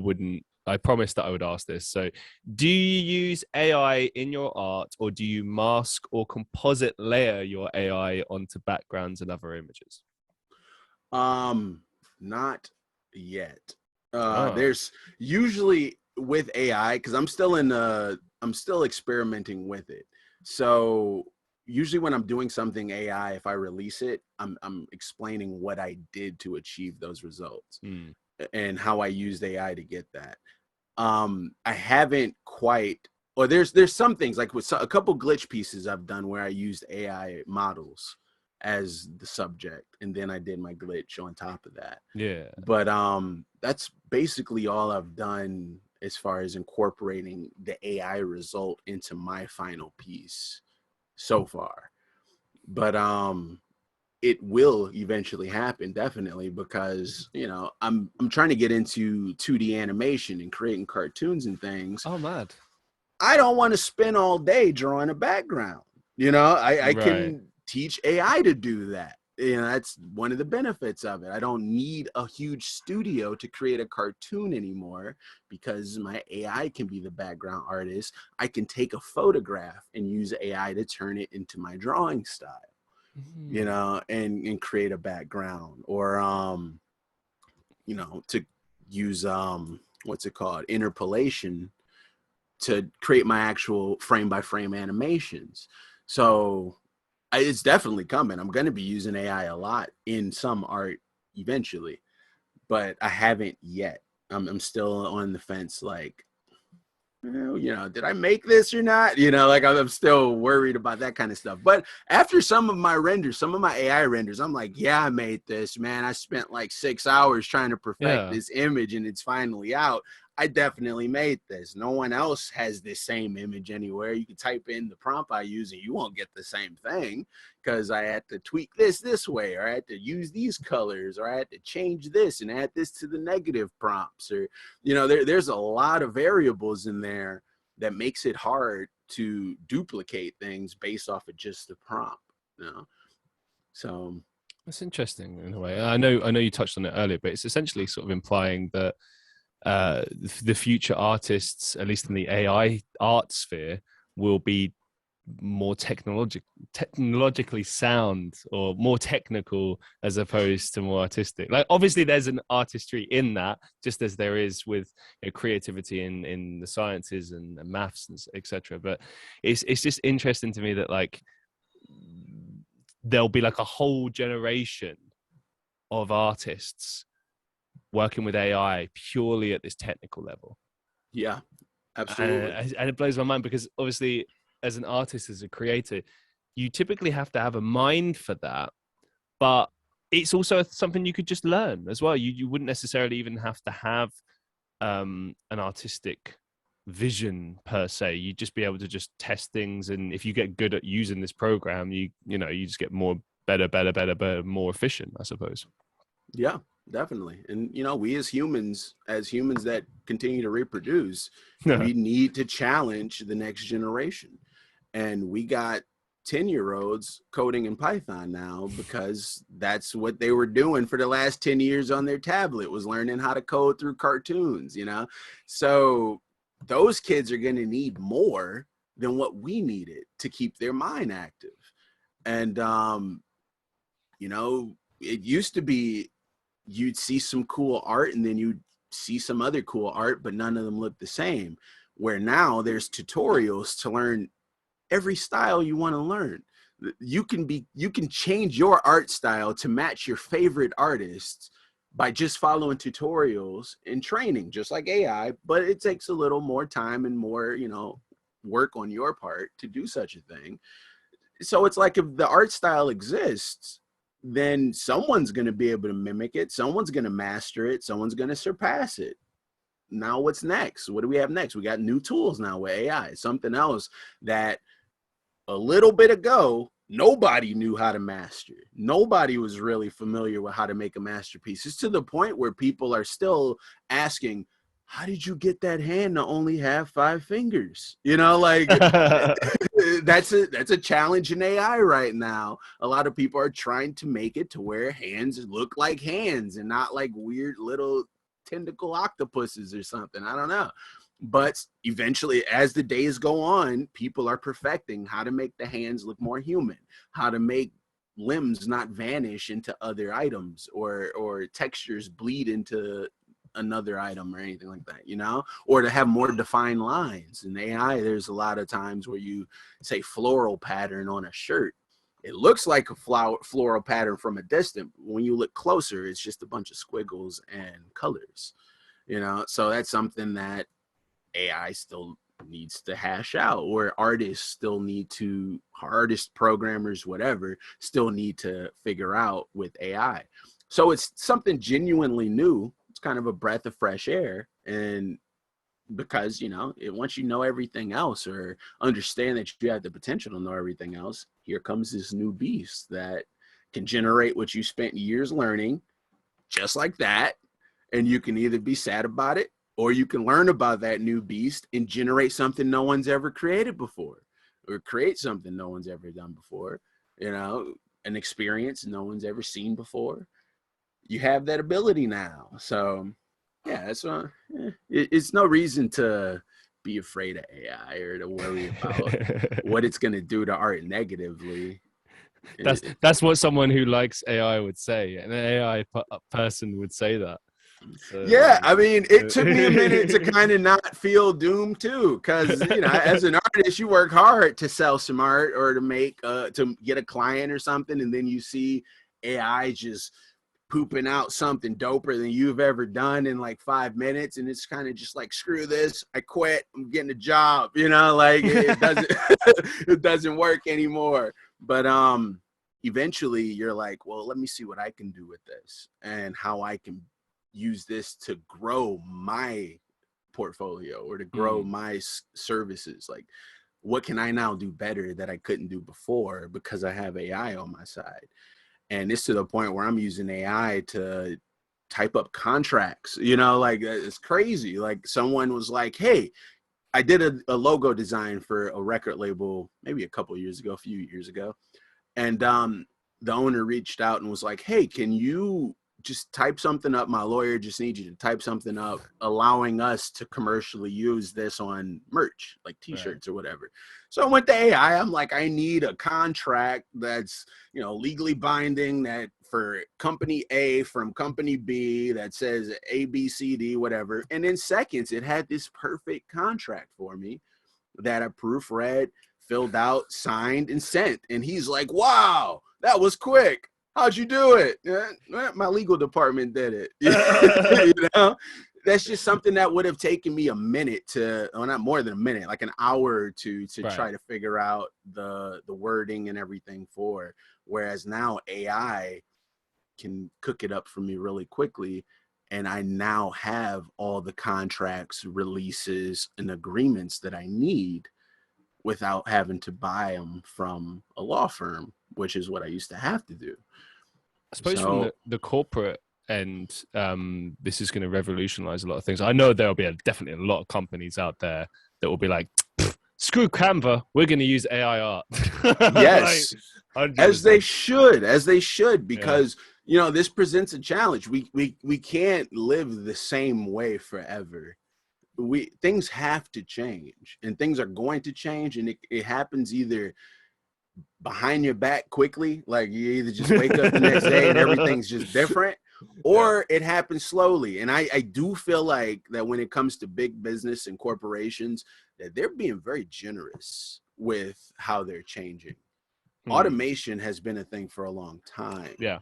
promised that I would ask this. So, do you use AI in your art, or do you mask or composite layer your AI onto backgrounds and other images? Not yet. Oh, There's usually with AI, because I'm still experimenting with it. So usually when I'm doing something AI, if I release it, I'm explaining what I did to achieve those results hmm. and how I used AI to get that. I haven't quite, or there's some things like with a couple glitch pieces I've done where I used AI models as the subject, and then I did my glitch on top of that. Yeah. But that's basically all I've done as far as incorporating the AI result into my final piece so far. But it will eventually happen, definitely, because you know I'm trying to get into 2D animation and creating cartoons and things. Oh, mad. I don't want to spend all day drawing a background. You know, I Right. can teach AI to do that. You know, that's one of the benefits of it. I don't need a huge studio to create a cartoon anymore because my AI can be the background artist. I can take a photograph and use AI to turn it into my drawing style, you Hmm. know, and create a background, or you know, to use what's it called, interpolation, to create my actual frame by frame animations. So it's definitely coming. I'm going to be using AI a lot in some art eventually, but I haven't yet. I'm still on the fence, like, well, you know, did I make this or not? You know, like I'm still worried about that kind of stuff. But after some of my renders, some of my AI renders, I'm like, yeah, I made this, man. I spent like 6 hours trying to perfect Yeah. this image and it's finally out. I definitely made this. No one else has this same image anywhere. You can type in the prompt I use and you won't get the same thing because I had to tweak this way, or I had to use these colors, or I had to change this and add this to the negative prompts, or, you know, there's a lot of variables in there that makes it hard to duplicate things based off of just the prompt, you know? So That's interesting in a way. I know you touched on it earlier, but it's essentially sort of implying that the future artists, at least in the AI art sphere, will be more technologically sound or more technical as opposed to more artistic. Like, obviously there's an artistry in that, just as there is with, you know, creativity in the sciences and maths and etc. But it's just interesting to me that, like, there'll be like a whole generation of artists working with AI purely at this technical level. yeah, absolutely. And it blows my mind because obviously, as an artist, as a creator, you typically have to have a mind for that, but it's also something you could just learn as well. You wouldn't necessarily even have to have an artistic vision per se. You'd just be able to just test things, and if you get good at using this program, you just get better, more efficient, I suppose. Yeah, definitely. And, you know, we as humans that continue to reproduce, we need to challenge the next generation. And we got 10-year-olds coding in Python now because that's what they were doing for the last 10 years on their tablet, was learning how to code through cartoons, you know? So those kids are going to need more than what we needed to keep their mind active. And, you know, it used to be you'd see some cool art and then you'd see some other cool art, but none of them look the same. Where now there's tutorials to learn every style you want to learn. You can change your art style to match your favorite artists by just following tutorials and training, just like AI, but it takes a little more time and more, you know, work on your part to do such a thing. So it's like, if the art style exists, then someone's going to be able to mimic it. Someone's going to master it. Someone's going to surpass it. Now what's next? What do we have next? We got new tools now with AI, something else that a little bit ago, nobody knew how to master. Nobody was really familiar with how to make a masterpiece. It's to the point where people are still asking, how did you get that hand to only have 5 fingers? You know, like that's a challenge in AI right now. A lot of people are trying to make it to where hands look like hands and not like weird little tentacle octopuses or something. I don't know. But eventually, as the days go on, people are perfecting how to make the hands look more human, how to make limbs not vanish into other items, or textures bleed into another item or anything like that, you know, or to have more defined lines. In AI, there's a lot of times where you say floral pattern on a shirt. It looks like a floral pattern from a distance. When you look closer, it's just a bunch of squiggles and colors, you know. So that's something that AI still needs to hash out, or artists, programmers, whatever, still need to figure out with AI. So it's something genuinely new. It's kind of a breath of fresh air. And because, you know, once you know everything else, or understand that you have the potential to know everything else, here comes this new beast that can generate what you spent years learning, just like that. And you can either be sad about it, or you can learn about that new beast and generate something no one's ever created before, or create something no one's ever done before, you know, an experience no one's ever seen before. You have that ability now. So yeah, it's no reason to be afraid of AI or to worry about what it's going to do to art negatively. That's what someone who likes AI would say. An AI person would say that. So, yeah, I mean, it took me a minute to kind of not feel doomed too, because, you know, as an artist, you work hard to sell some art or to make to get a client or something, and then you see AI just pooping out something doper than you've ever done in like 5 minutes, and it's kind of just like, screw this, I quit, I'm getting a job, you know, like it doesn't it doesn't work anymore. But eventually you're like, well, let me see what I can do with this and how I can use this to grow my portfolio or to grow my services. Like, what can I now do better that I couldn't do before because I have AI on my side? And it's to the point where I'm using AI to type up contracts, like it's crazy. Like someone was like, hey, I did a logo design for a record label maybe a few years ago. And the owner reached out and was like, hey, can you just type something up? My lawyer just needs you to type something up allowing us to commercially use this on merch, like t-shirts or whatever. So I went to AI. I'm like, I need a contract that's, legally binding, that for company A from company B that says A, B, C, D, whatever. And in seconds, it had this perfect contract for me that I proofread, filled out, signed, and sent. And he's like, wow, that was quick. How'd you do it? My legal department did it. That's just something that would have taken me a minute not more than a minute, like an hour or two to try to figure out the wording and everything for. Whereas now AI can cook it up for me really quickly. And I now have all the contracts, releases, and agreements that I need without having to buy them from a law firm, which is what I used to have to do. I suppose from the corporate end, this is going to revolutionize a lot of things. I know there'll be definitely a lot of companies out there that will be like, screw Canva, we're going to use AI art. Yes, as they should, because this presents a challenge. We can't live the same way forever. Things have to change, and things are going to change, and it happens either behind your back quickly, like you either just wake up the next day and everything's just different, or it happens slowly. And I do feel like that when it comes to big business and corporations, that they're being very generous with how they're changing. Automation has been a thing for a long time. Yeah,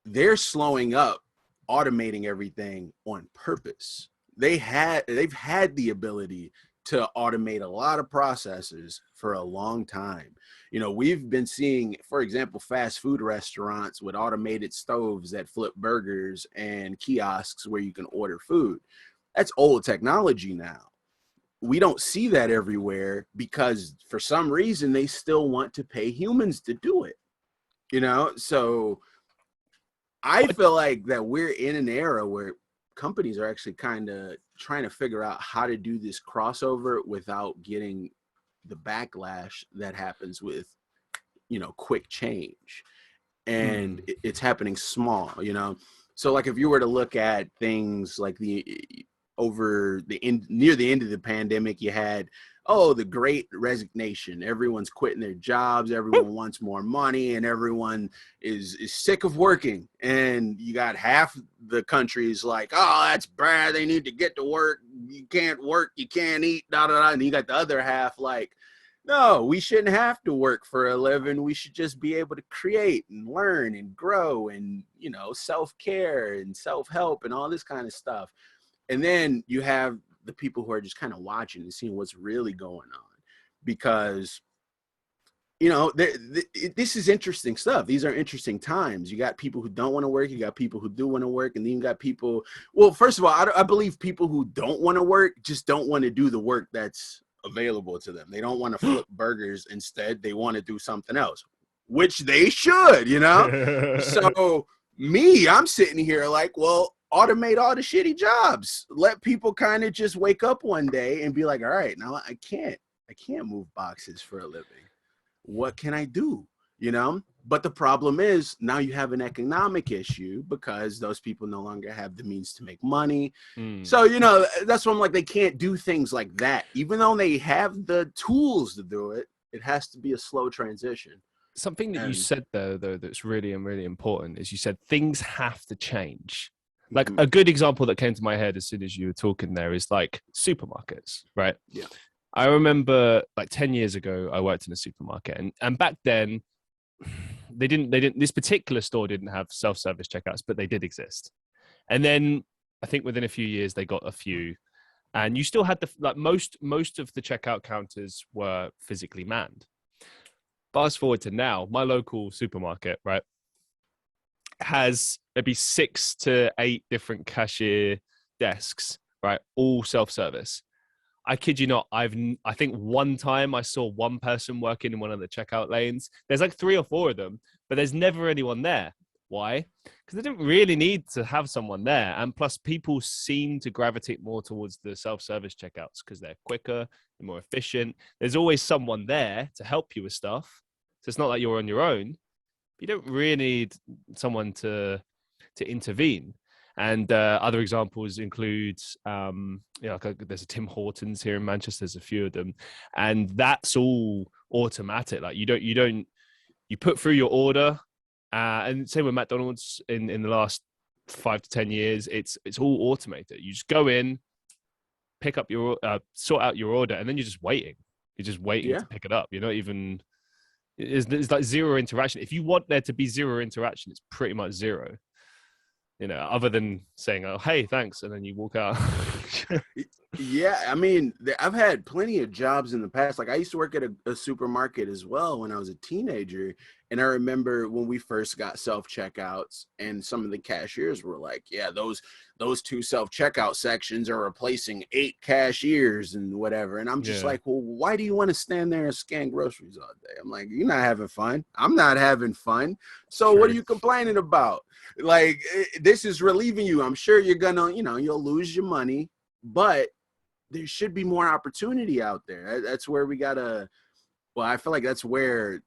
they're slowing up automating everything on purpose. They've had the ability to automate a lot of processes for a long time. We've been seeing, for example, fast food restaurants with automated stoves that flip burgers and kiosks where you can order food. That's old technology now. We don't see that everywhere because for some reason they still want to pay humans to do it. So I feel like that we're in an era where companies are actually kind of trying to figure out how to do this crossover without getting the backlash that happens with, quick change. And it's happening small, So like if you were to look at things like near the end of the pandemic, you had, the great resignation. Everyone's quitting their jobs. Everyone wants more money, and everyone is sick of working. And you got half the country's like, oh, that's bad. They need to get to work. You can't work. You can't eat. Da, da, da. And you got the other half like, no, we shouldn't have to work for a living. We should just be able to create and learn and grow and, self-care and self-help and all this kind of stuff. And then you have the people who are just kind of watching and seeing what's really going on, because, this is interesting stuff. These are interesting times. You got people who don't want to work. You got people who do want to work. And then you got people, well, first of all, I believe people who don't want to work just don't want to do the work that's available to them. They don't want to flip burgers. Instead, they want to do something else, which they should, So I'm sitting here like, well, automate all the shitty jobs. Let people kind of just wake up one day and be like, all right, now I can't move boxes for a living. What can I do? But the problem is now you have an economic issue because those people no longer have the means to make money. So, that's why I'm like, they can't do things like that. Even though they have the tools to do it, it has to be a slow transition. Something that you said though, that's really important is you said things have to change. Like a good example that came to my head as soon as you were talking there is like supermarkets, right? Yeah. I remember like 10 years ago, I worked in a supermarket and back then they didn't, this particular store didn't have self-service checkouts, but they did exist. And then I think within a few years, they got a few, and you still had most of the checkout counters were physically manned. Fast forward to now, my local supermarket, right, has maybe 6 to 8 different cashier desks, right? All self-service. I kid you not. I think one time I saw one person working in one of the checkout lanes. There's like 3 or 4 of them, but there's never anyone there. Why? Because they didn't really need to have someone there. And plus, people seem to gravitate more towards the self-service checkouts because they're quicker, they're more efficient. There's always someone there to help you with stuff. So it's not like you're on your own. You don't really need someone to intervene. And other examples include, there's a Tim Hortons here in Manchester. There's a few of them, and that's all automatic. Like you put through your order, and same with McDonald's in the last 5 to 10 years. It's all automated. You just go in, pick up your sort out your order, and then you're just waiting. You're just waiting to pick it up. You're not even. It's like zero interaction. If you want there to be zero interaction, it's pretty much zero. Other than saying, "Oh, hey, thanks," and then you walk out. Yeah, I mean, I've had plenty of jobs in the past. Like I used to work at a supermarket as well when I was a teenager. And I remember when we first got self-checkouts and some of the cashiers were like, yeah, those 2 self-checkout sections are replacing 8 cashiers and whatever. And I'm just like, well, why do you want to stand there and scan groceries all day? I'm like, you're not having fun. I'm not having fun. So What are you complaining about? Like, this is relieving you. I'm sure you're gonna, you'll lose your money, but there should be more opportunity out there. That's where I feel like that's where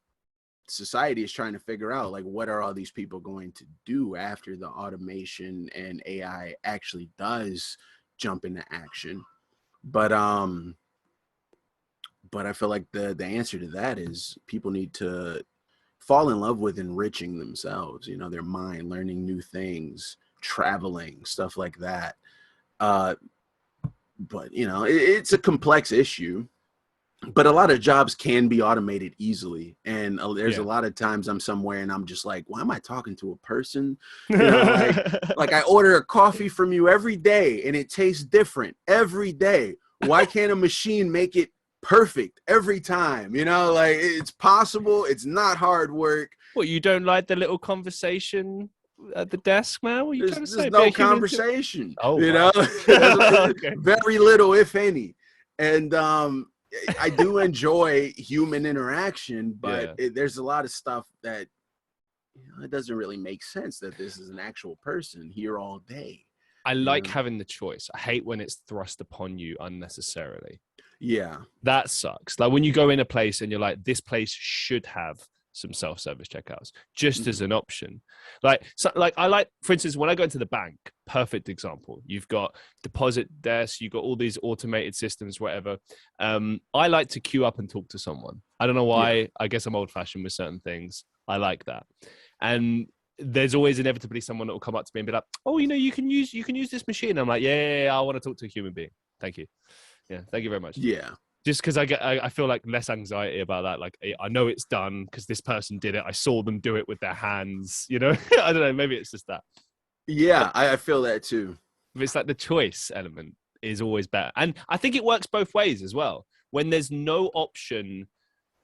society is trying to figure out, like, what are all these people going to do after the automation and AI actually does jump into action. But I feel like the answer to that is people need to fall in love with enriching themselves, their mind, learning new things, traveling, stuff like that. But it's a complex issue. But a lot of jobs can be automated easily. And there's a lot of times I'm somewhere and I'm just like, why am I talking to a person? Like I order a coffee from you every day and it tastes different every day. Why can't a machine make it perfect every time? Like it's possible. It's not hard work. What, you don't like the little conversation at the desk, man? What are you trying to say? There's no conversation. Oh, okay. Very little, if any. And I do enjoy human interaction, but there's a lot of stuff that it doesn't really make sense that this is an actual person here all day. I like having the choice. I hate when it's thrust upon you unnecessarily. Yeah. That sucks. Like when you go in a place and you're like, this place should have some self-service checkouts just as an option. Like I like, for instance, when I go into the bank, perfect example. You've got deposit desk, you've got all these automated systems, whatever. I like to queue up and talk to someone. I don't know why. Yeah. I guess I'm old-fashioned with certain things. I like that. And there's always inevitably someone that will come up to me and be like, oh, you can use this machine. I'm like, yeah, I want to talk to a human being. Thank you. Yeah, thank you very much. Yeah. Just because I feel like less anxiety about that. Like I know it's done because this person did it. I saw them do it with their hands. I don't know. Maybe it's just that. Yeah, I feel that too. But it's like the choice element is always better, and I think it works both ways as well. When there's no option,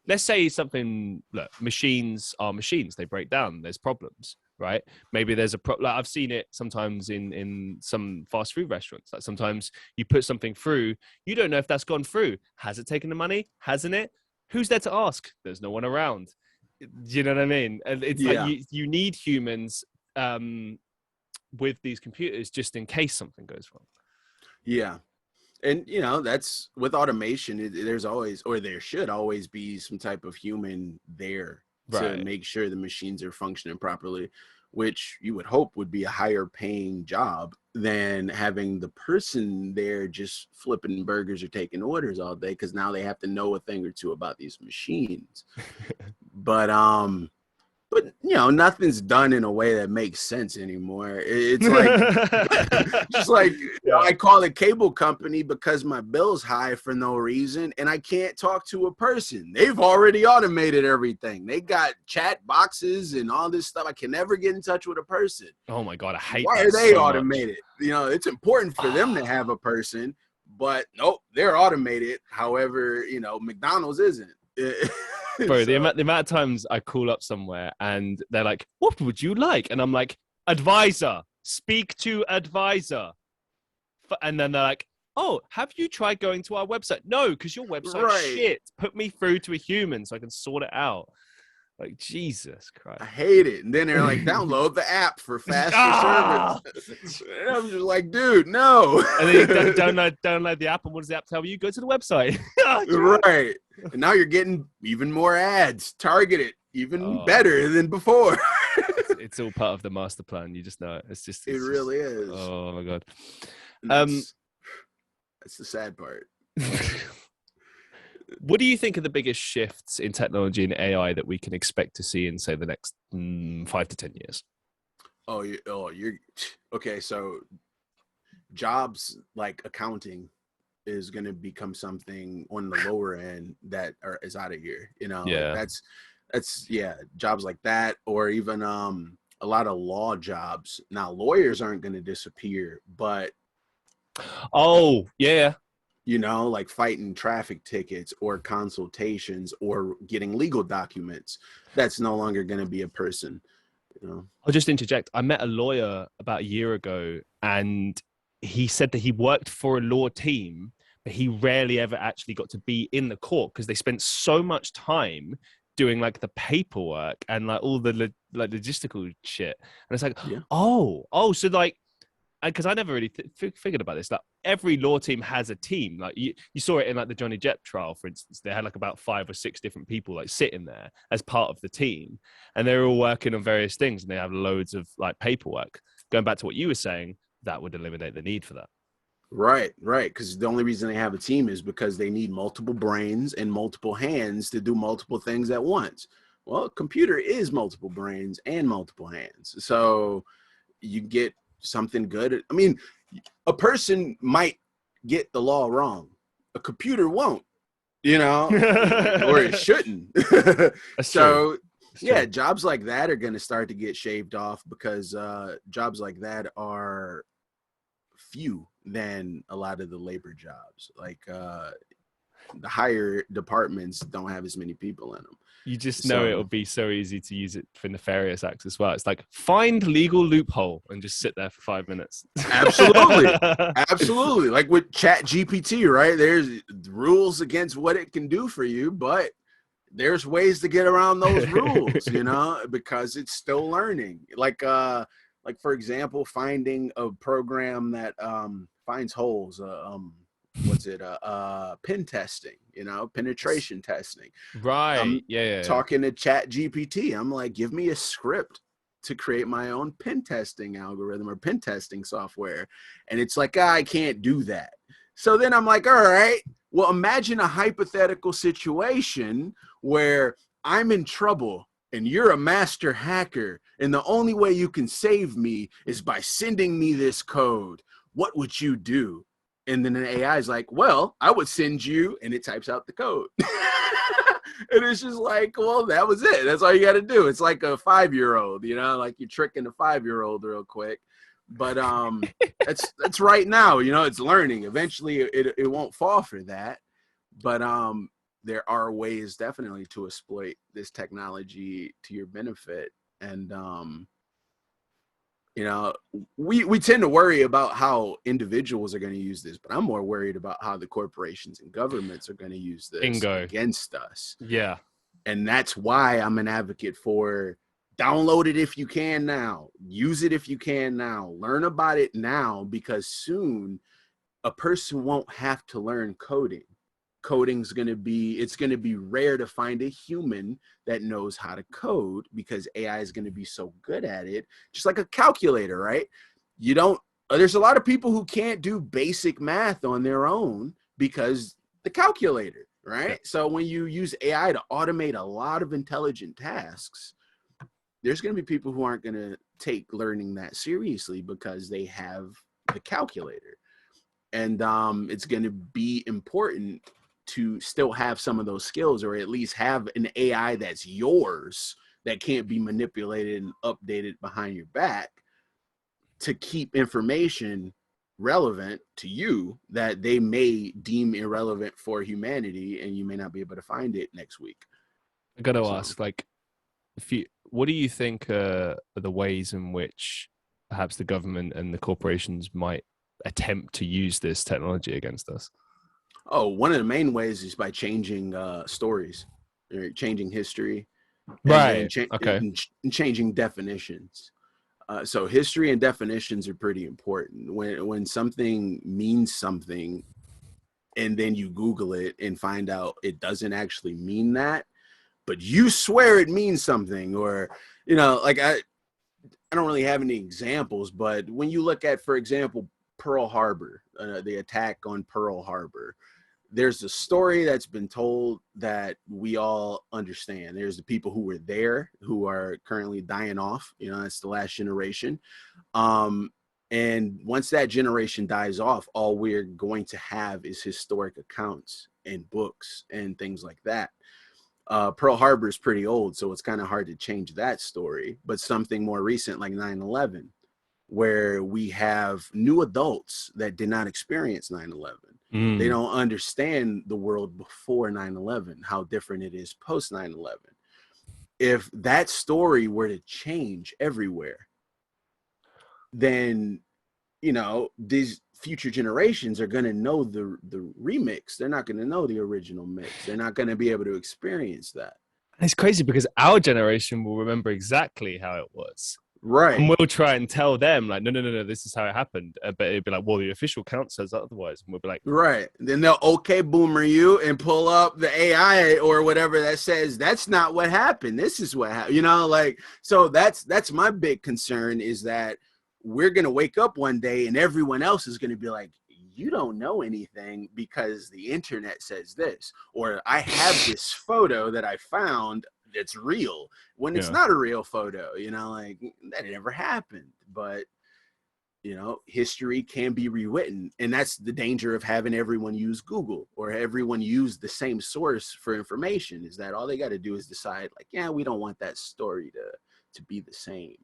let's say something. Look, machines are machines. They break down. There's problems. Right? Maybe there's like I've seen it sometimes in some fast food restaurants. Like sometimes you put something through, you don't know if that's gone through. Has it taken the money? Hasn't it? Who's there to ask? There's no one around. Do you know what I mean? And it's like you need humans with these computers just in case something goes wrong. Yeah. And, that's with automation, there's always, or there should always be some type of human there to make sure the machines are functioning properly, which you would hope would be a higher paying job than having the person there just flipping burgers or taking orders all day, because now they have to know a thing or two about these machines. But nothing's done in a way that makes sense anymore. It's like just like I call it cable company because my bill's high for no reason and I can't talk to a person. They've already automated everything. They got chat boxes and all this stuff. I can never get in touch with a person. Oh my God, I hate Why that are they so automated? Much. It's important for them to have a person, but nope, they're automated. However, McDonald's isn't. Bro, the amount of times I call up somewhere and they're like, what would you like? And I'm like, advisor, speak to advisor. And then they're like, oh, have you tried going to our website? No, because your website's shit. Put me through to a human so I can sort it out. Like, Jesus Christ. I hate it. And then they're like, download the app for faster service. And I'm just like, dude, no. And then you download the app, and what does the app tell you? Go to the website. Right. And now you're getting even more ads, targeted even better than before. It's all part of the master plan. You just know it. It really is. Oh my God. That's the sad part. What do you think are the biggest shifts in technology and AI that we can expect to see in, say, the next 5 to 10 years? You're okay. So jobs like accounting is going to become something on the lower end that is out of here. Yeah. That's jobs like that, or even a lot of law jobs. Now, lawyers aren't going to disappear, but like fighting traffic tickets or consultations or getting legal documents, that's no longer going to be a person. I'll just interject. I met a lawyer about a year ago, and he said that he worked for a law team, but he rarely ever actually got to be in the court because they spent so much time doing like the paperwork and like all the logistical shit. And it's like, so like, because I never really figured about this. Like every law team has a team. Like you saw it in like the Johnny Depp trial, for instance. They had like about 5 or 6 different people like sitting there as part of the team, and they're all working on various things, and they have loads of like paperwork. Going back to what you were saying, that would eliminate the need for that. Right. Because the only reason they have a team is because they need multiple brains and multiple hands to do multiple things at once. Well, a computer is multiple brains and multiple hands. So you get something good. I mean, a person might get the law wrong. A computer won't, or it shouldn't. So true. Jobs like that are going to start to get shaved off because jobs like that are few than a lot of the labor jobs. Like the higher departments don't have as many people in them. You just know it'll be so easy to use it for nefarious acts as well. It's like, find legal loophole and just sit there for 5 minutes. Absolutely. Like with ChatGPT, right? There's rules against what it can do for you, but there's ways to get around those rules, because it's still learning. Like for example, finding a program that finds holes, pen testing, penetration testing. Right. Talking to ChatGPT, I'm like, give me a script to create my own pen testing algorithm or pen testing software. And it's like, I can't do that. So then I'm like, all right, well, imagine a hypothetical situation where I'm in trouble and you're a master hacker, and the only way you can save me is by sending me this code. What would you do? And then the AI is like, well, I would send you, and it types out the code. And it's just like, well, that was it. That's all you got to do. It's like a 5-year-old, like you're tricking a 5-year-old real quick. But that's right now, it's learning. Eventually it won't fall for that. But there are ways definitely to exploit this technology to your benefit. And we tend to worry about how individuals are going to use this, but I'm more worried about how the corporations and governments are going to use this against us. Yeah. And that's why I'm an advocate for download it if you can now, use it if you can now, learn about it now, because soon a person won't have to learn coding. It's going to be rare to find a human that knows how to code, because AI is going to be so good at it. Just like a calculator, right? There's a lot of people who can't do basic math on their own because the calculator, right? Yeah. So when you use AI to automate a lot of intelligent tasks, there's going to be people who aren't going to take learning that seriously because they have the calculator. And it's going to be important to still have some of those skills, or at least have an AI that's yours that can't be manipulated and updated behind your back, to keep information relevant to you that they may deem irrelevant for humanity, and you may not be able to find it next week. I got to ask, what do you think are the ways in which perhaps the government and the corporations might attempt to use this technology against us? Oh, one of the main ways is by changing stories, or changing history, and then Right. Okay. changing definitions. So history and definitions are pretty important. When something means something, and then you Google it and find out it doesn't actually mean that, but you swear it means something, or like I don't really have any examples, but when you look at, for example, Pearl Harbor, the attack on Pearl Harbor, there's a story that's been told that we all understand. There's the people who were there who are currently dying off. It's the last generation. And once that generation dies off, all we're going to have is historic accounts and books and things like that. Pearl Harbor is pretty old, so it's kind of hard to change that story. But something more recent like 9/11, where we have new adults that did not experience 9/11. They don't understand the world before 9/11, how different it is post 9/11. If that story were to change everywhere, then these future generations are going to know the remix. They're not going to know the original mix. They're not going to be able to experience that. It's crazy because our generation will remember exactly how it was. Right. And we'll try and tell them, like, no, this is how it happened. But it'd be like, well, the official count says otherwise. And we'll be like, right. Then they'll boomer you and pull up the AI or whatever that says that's not what happened. This is what happened. So that's my big concern, is that we're going to wake up one day and everyone else is going to be like, you don't know anything because the internet says this, or I have this photo that I found that's real, when it's not a real photo, like that never happened. But history can be rewritten, and that's the danger of having everyone use Google or everyone use the same source for information, is that all they got to do is decide, like, yeah, we don't want that story to be the same,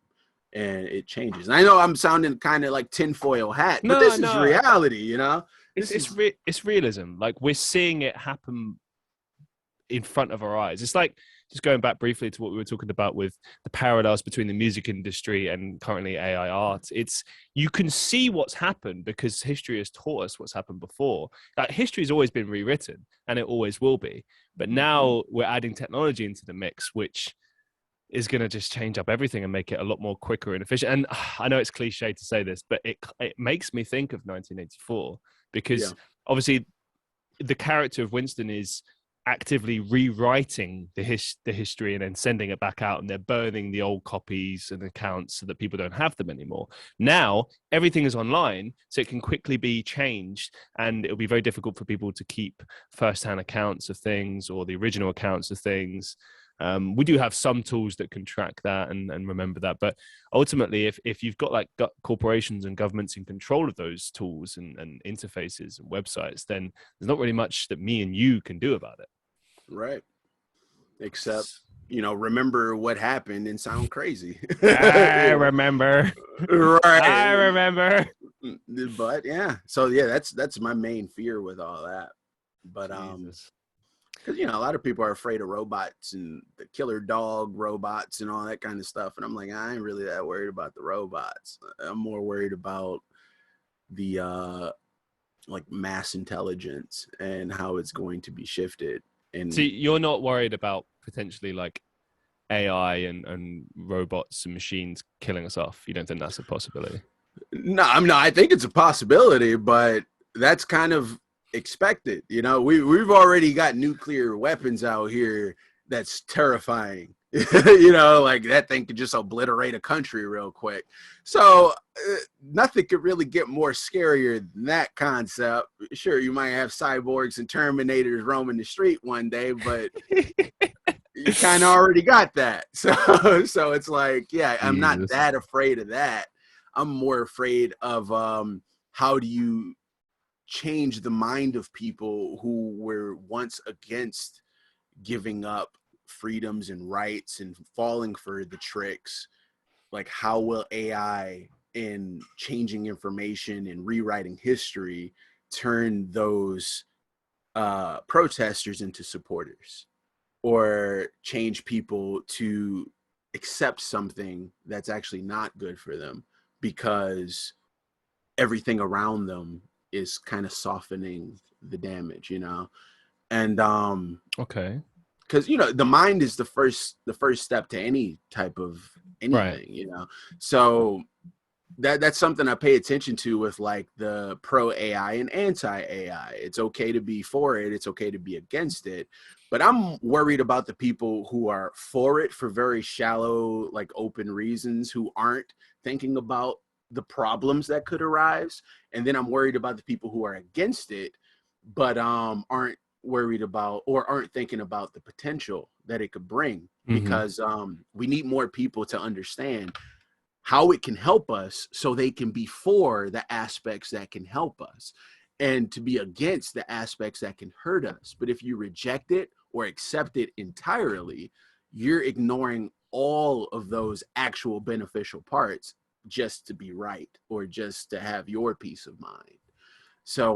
and it changes. And I know I'm sounding kind of like tinfoil hat, but this is reality. It's realism. Like, we're seeing it happen in front of our eyes. It's like, just going back briefly to what we were talking about with the parallels between the music industry and currently AI art. You can see what's happened because history has taught us what's happened before. Like, history has always been rewritten, and it always will be. But now we're adding technology into the mix, which is going to just change up everything and make it a lot more quicker and efficient. And I know it's cliche to say this, but it makes me think of 1984, because obviously the character of Winston is actively rewriting the history and then sending it back out, and they're burning the old copies and accounts so that people don't have them anymore. Now everything is online, so it can quickly be changed, and it'll be very difficult for people to keep first-hand accounts of things or the original accounts of things. We do have some tools that can track that and remember that, but ultimately, if you've got like corporations and governments in control of those tools and interfaces and websites, then there's not really much that me and you can do about it. Right. Except, remember what happened and sound crazy. I remember. Right. I remember. But yeah. So yeah, that's my main fear with all that. But because a lot of people are afraid of robots and the killer dog robots and all that kind of stuff, and I'm like, I ain't really that worried about the robots. I'm more worried about the like mass intelligence and how it's going to be shifted. And see, you're not worried about potentially like AI and robots and machines killing us off. You don't think that's a possibility? No, I think it's a possibility, but that's kind of expected. We've already got nuclear weapons out here that's terrifying. Like that thing could just obliterate a country real quick. So nothing could really get more scarier than that concept. Sure, you might have cyborgs and Terminators roaming the street one day, but you kind of already got that. So it's like, yeah, I'm not that afraid of that. I'm more afraid of how do you change the mind of people who were once against giving up freedoms and rights and falling for the tricks. Like, how will AI in changing information and rewriting history turn those protesters into supporters, or change people to accept something that's actually not good for them because everything around them is kind of softening the damage, and Okay. because the mind is the first step to any type of Right. anything, so that's something I pay attention to with like the pro AI and anti AI. It's okay to be for it, it's okay to be against it, but I'm worried about the people who are for it for very shallow, like open reasons, who aren't thinking about the problems that could arise. And then I'm worried about the people who are against it but aren't worried about or aren't thinking about the potential that it could bring, because we need more people to understand how it can help us so they can be for the aspects that can help us and to be against the aspects that can hurt us. But if you reject it or accept it entirely, you're ignoring all of those actual beneficial parts just to be right or just to have your peace of mind. So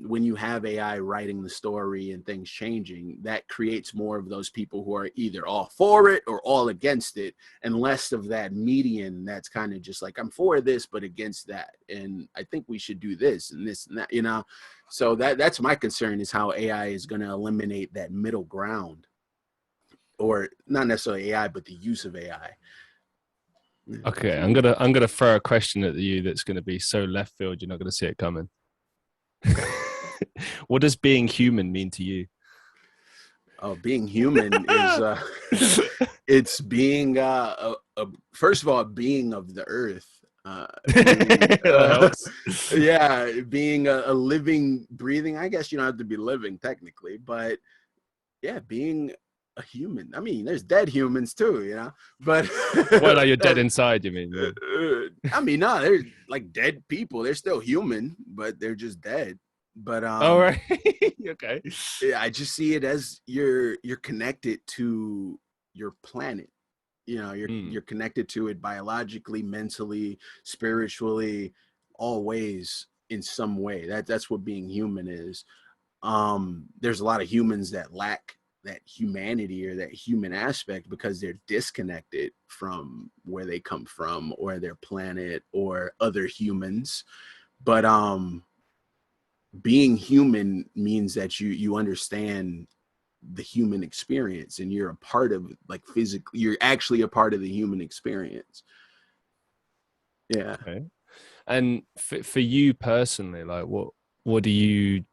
when you have AI writing the story and things changing, that creates more of those people who are either all for it or all against it, and less of that median that's kind of just like, I'm for this but against that, and I think we should do this and this and that. So that's my concern, is how AI is going to eliminate that middle ground, or not necessarily AI but the use of AI. Okay, I'm gonna throw a question at you that's gonna be so left field you're not gonna see it coming. What does being human mean to you? Oh, being human is it's being first of all, a being of the earth, being That helps. yeah, being a living, breathing, I guess you don't have to be living technically, but yeah, being a human. I mean, there's dead humans too, but Well, like you're dead inside, you mean? I mean, no, they're like dead people. They're still human, but they're just dead. But All right. Okay. I just see it as you're connected to your planet. You're connected to it biologically, mentally, spiritually, all ways, in some way. That's what being human is. There's a lot of humans that lack that humanity or that human aspect because they're disconnected from where they come from or their planet or other humans. But being human means that you understand the human experience, and you're a part of, like, physically, you're actually a part of the human experience. Yeah. Okay. And for you personally, like what do you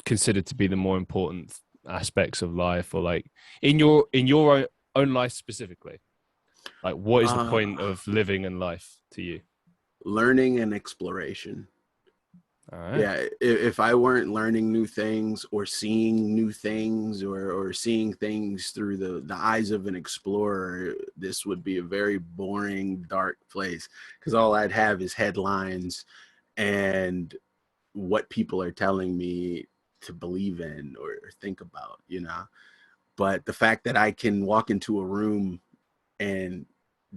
consider to be the more important aspects of life, or like in your own life specifically? Like, what is the uh point of living and life to you? Learning and exploration. All right. Yeah, if I weren't learning new things or seeing new things, or seeing things through the eyes of an explorer, this would be a very boring, dark place, because all I'd have is headlines and what people are telling me to believe in or think about. But the fact that I can walk into a room and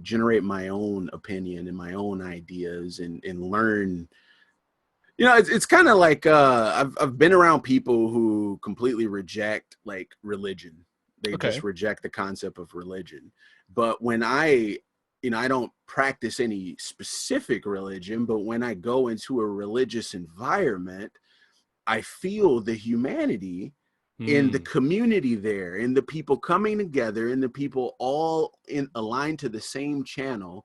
generate my own opinion and my own ideas and learn. It's kind of like I've been around people who completely reject, like, religion. They Okay. just reject the concept of religion. But when I don't practice any specific religion, but when I go into a religious environment, I feel the humanity in the community there, in the people coming together, in the people all aligned to the same channel,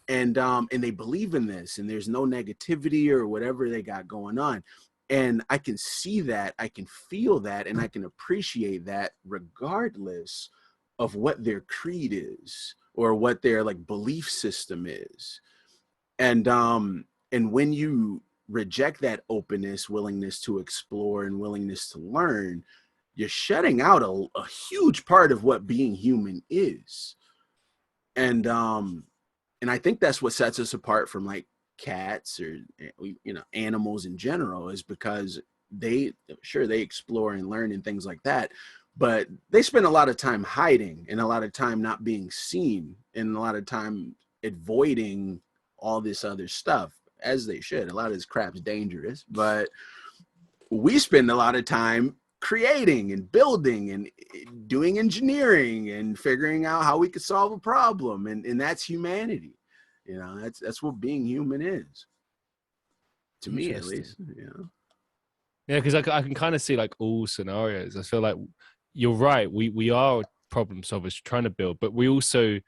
and they believe in this, and there's no negativity or whatever they got going on. And I can see that, I can feel that, and I can appreciate that regardless of what their creed is or what their, like, belief system is. And when you reject that openness, willingness to explore, and willingness to learn, you're shutting out a huge part of what being human is. And I think that's what sets us apart from, like, cats or animals in general, is because they explore and learn and things like that, but they spend a lot of time hiding and a lot of time not being seen and a lot of time avoiding all this other stuff, as they should. A lot of this crap's dangerous, but we spend a lot of time creating and building and doing engineering and figuring out how we could solve a problem, and that's humanity. That's what being human is. to me at least. Yeah. Yeah, because I can kind of see like all scenarios. I feel like you're right. We are problem solvers trying to build, but we also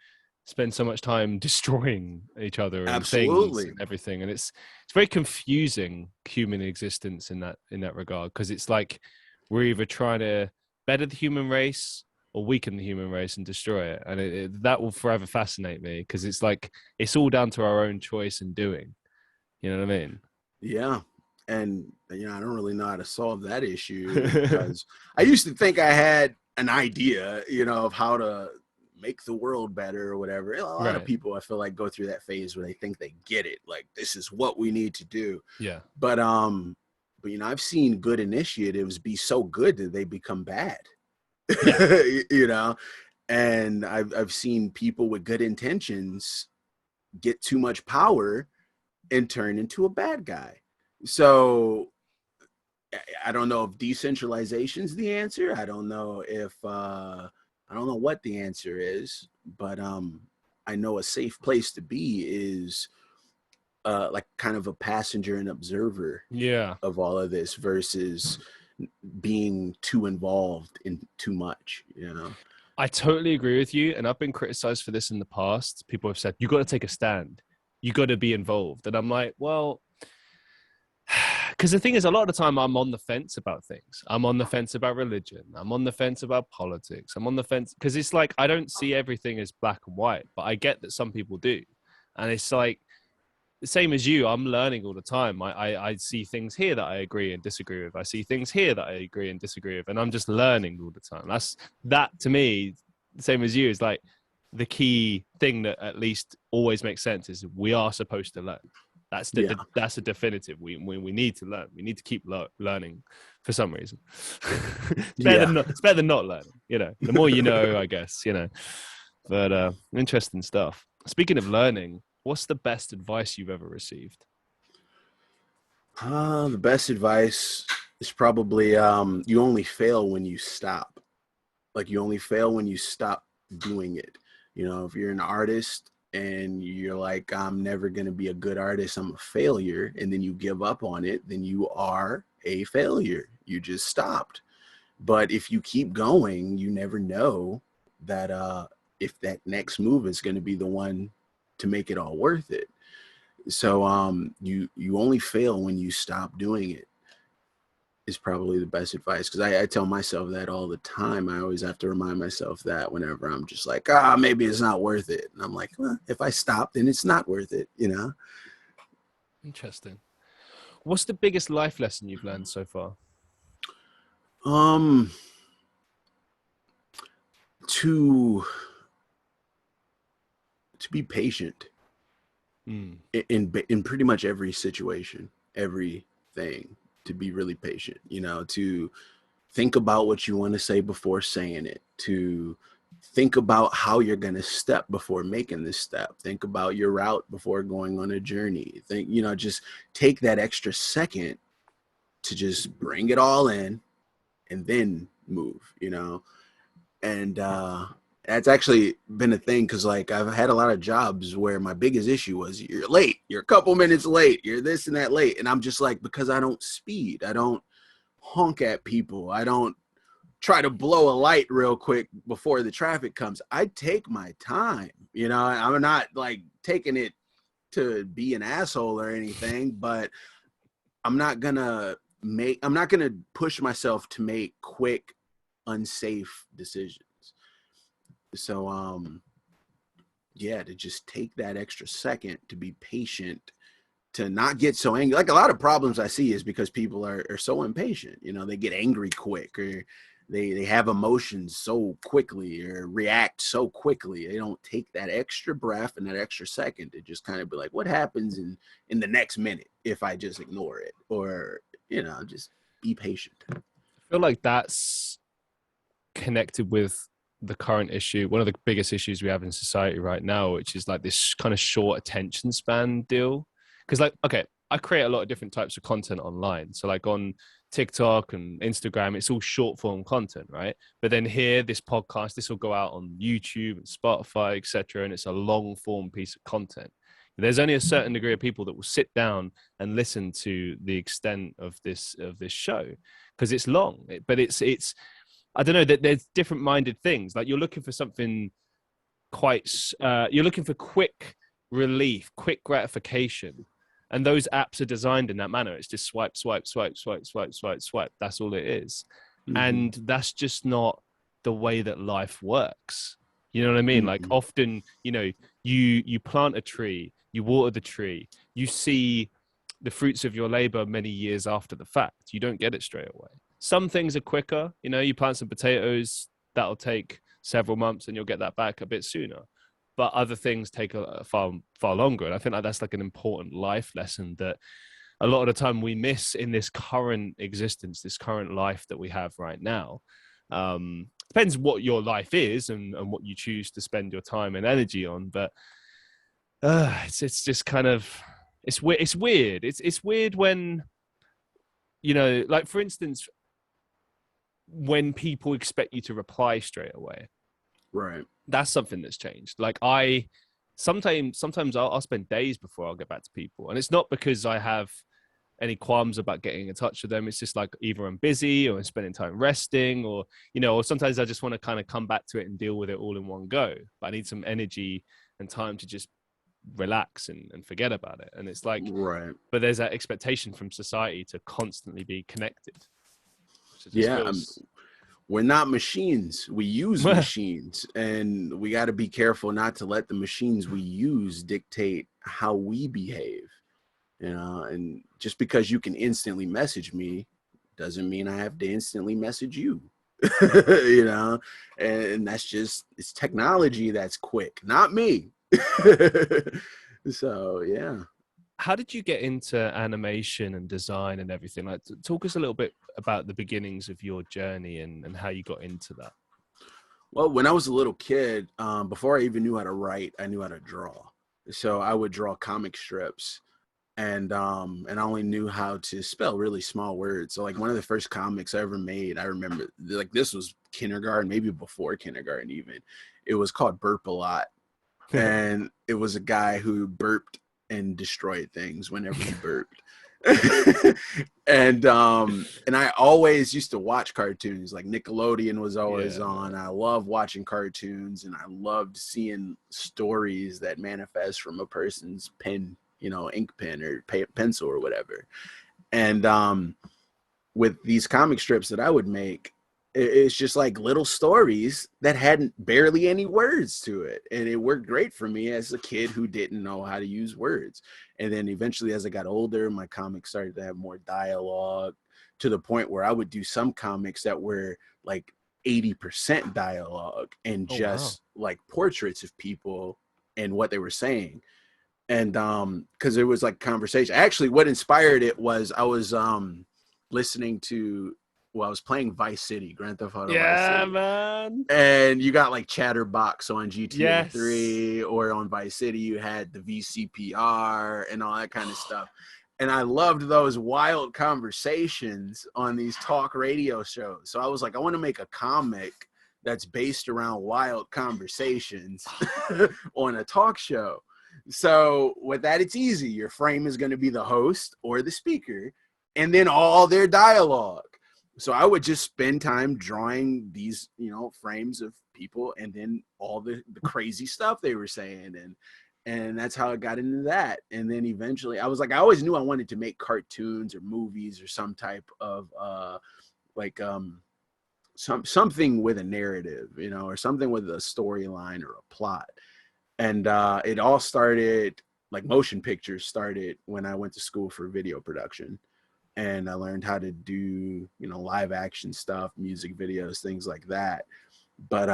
spend so much time destroying each other and things Absolutely. and everything, and it's very confusing human existence in that regard, because it's like we're either trying to better the human race or weaken the human race and destroy it, and that will forever fascinate me, because it's like it's all down to our own choice and doing. You know what I mean? Yeah. And, you know, I don't really know how to solve that issue because I used to think I had an idea, you know, of how to make the world better or whatever. A lot of Right. people, I feel like, go through that phase where they think they get it. Like, this is what we need to do. Yeah. But you know, I've seen good initiatives be so good that they become bad. Yeah. You know, and I've seen people with good intentions get too much power and turn into a bad guy. So I don't know if decentralization is the answer. I don't know if I don't know what the answer is, but I know a safe place to be is like kind of a passenger and observer Yeah. of all of this versus being too involved in too much, you know. I totally agree with you. And I've been criticized for this in the past. People have said, you got to take a stand. You got to be involved. And I'm like, well, because the thing is, a lot of the time I'm on the fence about things. I'm on the fence about religion. I'm on the fence about politics. I'm on the fence because it's like I don't see everything as black and white, but I get that some people do. And it's like the same as you. I'm learning all the time. I see things here that I agree and disagree with. I see things here that I agree and disagree with. And I'm just learning all the time. That to me, same as you, is like the key thing that at least always makes sense is we are supposed to learn. That's a definitive. We need to learn. We need to keep learning for some reason. It's better than not learning. You know, the more you know, I guess. You know, but interesting stuff. Speaking of learning, what's the best advice you've ever received? The best advice is probably you only fail when you stop. Like you only fail when you stop doing it. You know, if you're an artist and you're like, I'm never going to be a good artist, I'm a failure, and then you give up on it, then you are a failure. You just stopped. But if you keep going, you never know that if that next move is going to be the one to make it all worth it. So you only fail when you stop doing it is probably the best advice, because I tell myself that all the time. I always have to remind myself that whenever I'm just like, maybe it's not worth it. And I'm like, well, if I stop, then it's not worth it, you know? Interesting. What's the biggest life lesson you've learned so far? To be patient in pretty much every situation, everything, to be really patient, you know, to think about what you want to say before saying it, to think about how you're going to step before making this step, think about your route before going on a journey, think, you know, just take that extra second to just bring it all in and then move, you know. And that's actually been a thing, because like I've had a lot of jobs where my biggest issue was you're late, you're a couple minutes late, you're this and that late, and I'm just like, because I don't speed, I don't honk at people, I don't try to blow a light real quick before the traffic comes. I take my time, you know. I'm not like taking it to be an asshole or anything, but I'm not gonna push myself to make quick, unsafe decisions. So yeah, to just take that extra second to be patient, to not get so angry. Like a lot of problems I see is because people are so impatient, you know. They get angry quick, or they have emotions so quickly, or react so quickly. They don't take that extra breath and that extra second to just kind of be like, what happens in the next minute if I just ignore it, or, you know, just be patient. I feel like that's connected with the current issue, one of the biggest issues we have in society right now, which is like this kind of short attention span deal. Because like, okay, I create a lot of different types of content online. So like on TikTok and Instagram, it's all short form content, right? But then here, this podcast, this will go out on YouTube and Spotify, etc., and it's a long form piece of content. There's only a certain degree of people that will sit down and listen to the extent of this show, because it's long. But it's I don't know, that there's different minded things. Like, you're looking for something you're looking for quick relief, quick gratification. And those apps are designed in that manner. It's just swipe, swipe, swipe, swipe, swipe, swipe, swipe. That's all it is. Mm-hmm. And that's just not the way that life works. You know what I mean? Mm-hmm. Like, often, you plant a tree, you water the tree, you see the fruits of your labor many years after the fact. You don't get it straight away. Some things are quicker. You plant some potatoes, that'll take several months and you'll get that back a bit sooner. But other things take a far, far longer. And I think that's like an important life lesson that a lot of the time we miss in this current existence, this current life that we have right now. Depends what your life is and what you choose to spend your time and energy on. But it's just kind of, it's weird. It's weird when, like, for instance, when people expect you to reply straight away. Right. That's something that's changed. Like, sometimes I'll spend days before I'll get back to people. And it's not because I have any qualms about getting in touch with them. It's just like, either I'm busy or I'm spending time resting, or, or sometimes I just want to kind of come back to it and deal with it all in one go. But I need some energy and time to just relax and forget about it. And it's like, right. But there's that expectation from society to constantly be connected. We're not machines. We use machines, and we got to be careful not to let the machines we use dictate how we behave. And just because you can instantly message me doesn't mean I have to instantly message you. And that's just, it's technology that's quick, not me. So yeah. How did you get into animation and design and everything? Like, talk us a little bit about the beginnings of your journey and how you got into that. Well, when I was a little kid, before I even knew how to write, I knew how to draw. So I would draw comic strips, and I only knew how to spell really small words. So like, one of the first comics I ever made, I remember, like, this was kindergarten, maybe before kindergarten even. It was called Burp a Lot. And it was a guy who burped and destroyed things whenever he burped. and I always used to watch cartoons. Like, Nickelodeon was always on. I love watching cartoons, and I loved seeing stories that manifest from a person's pen, ink pen or pencil or whatever. And with these comic strips that I would make, it's just like little stories that hadn't barely any words to it. And it worked great for me as a kid who didn't know how to use words. And then eventually, as I got older, my comics started to have more dialogue, to the point where I would do some comics that were like 80% dialogue and like portraits of people and what they were saying. And because it was like conversation. Actually, what inspired it was I was listening to, I was playing Vice City, Grand Theft Auto Vice City. Man. And you got like Chatterbox on GTA 3, or on Vice City, you had the VCPR and all that kind of stuff. And I loved those wild conversations on these talk radio shows. So I was like, I want to make a comic that's based around wild conversations on a talk show. So with that, it's easy. Your frame is going to be the host or the speaker, and then all their dialogue. So I would just spend time drawing these, frames of people, and then all the crazy stuff they were saying. And that's how I got into that. And then eventually I was like, I always knew I wanted to make cartoons or movies or some type of something with a narrative, or something with a storyline or a plot. And it all started, like, motion pictures started when I went to school for video production. And I learned how to do, live action stuff, music videos, things like that. But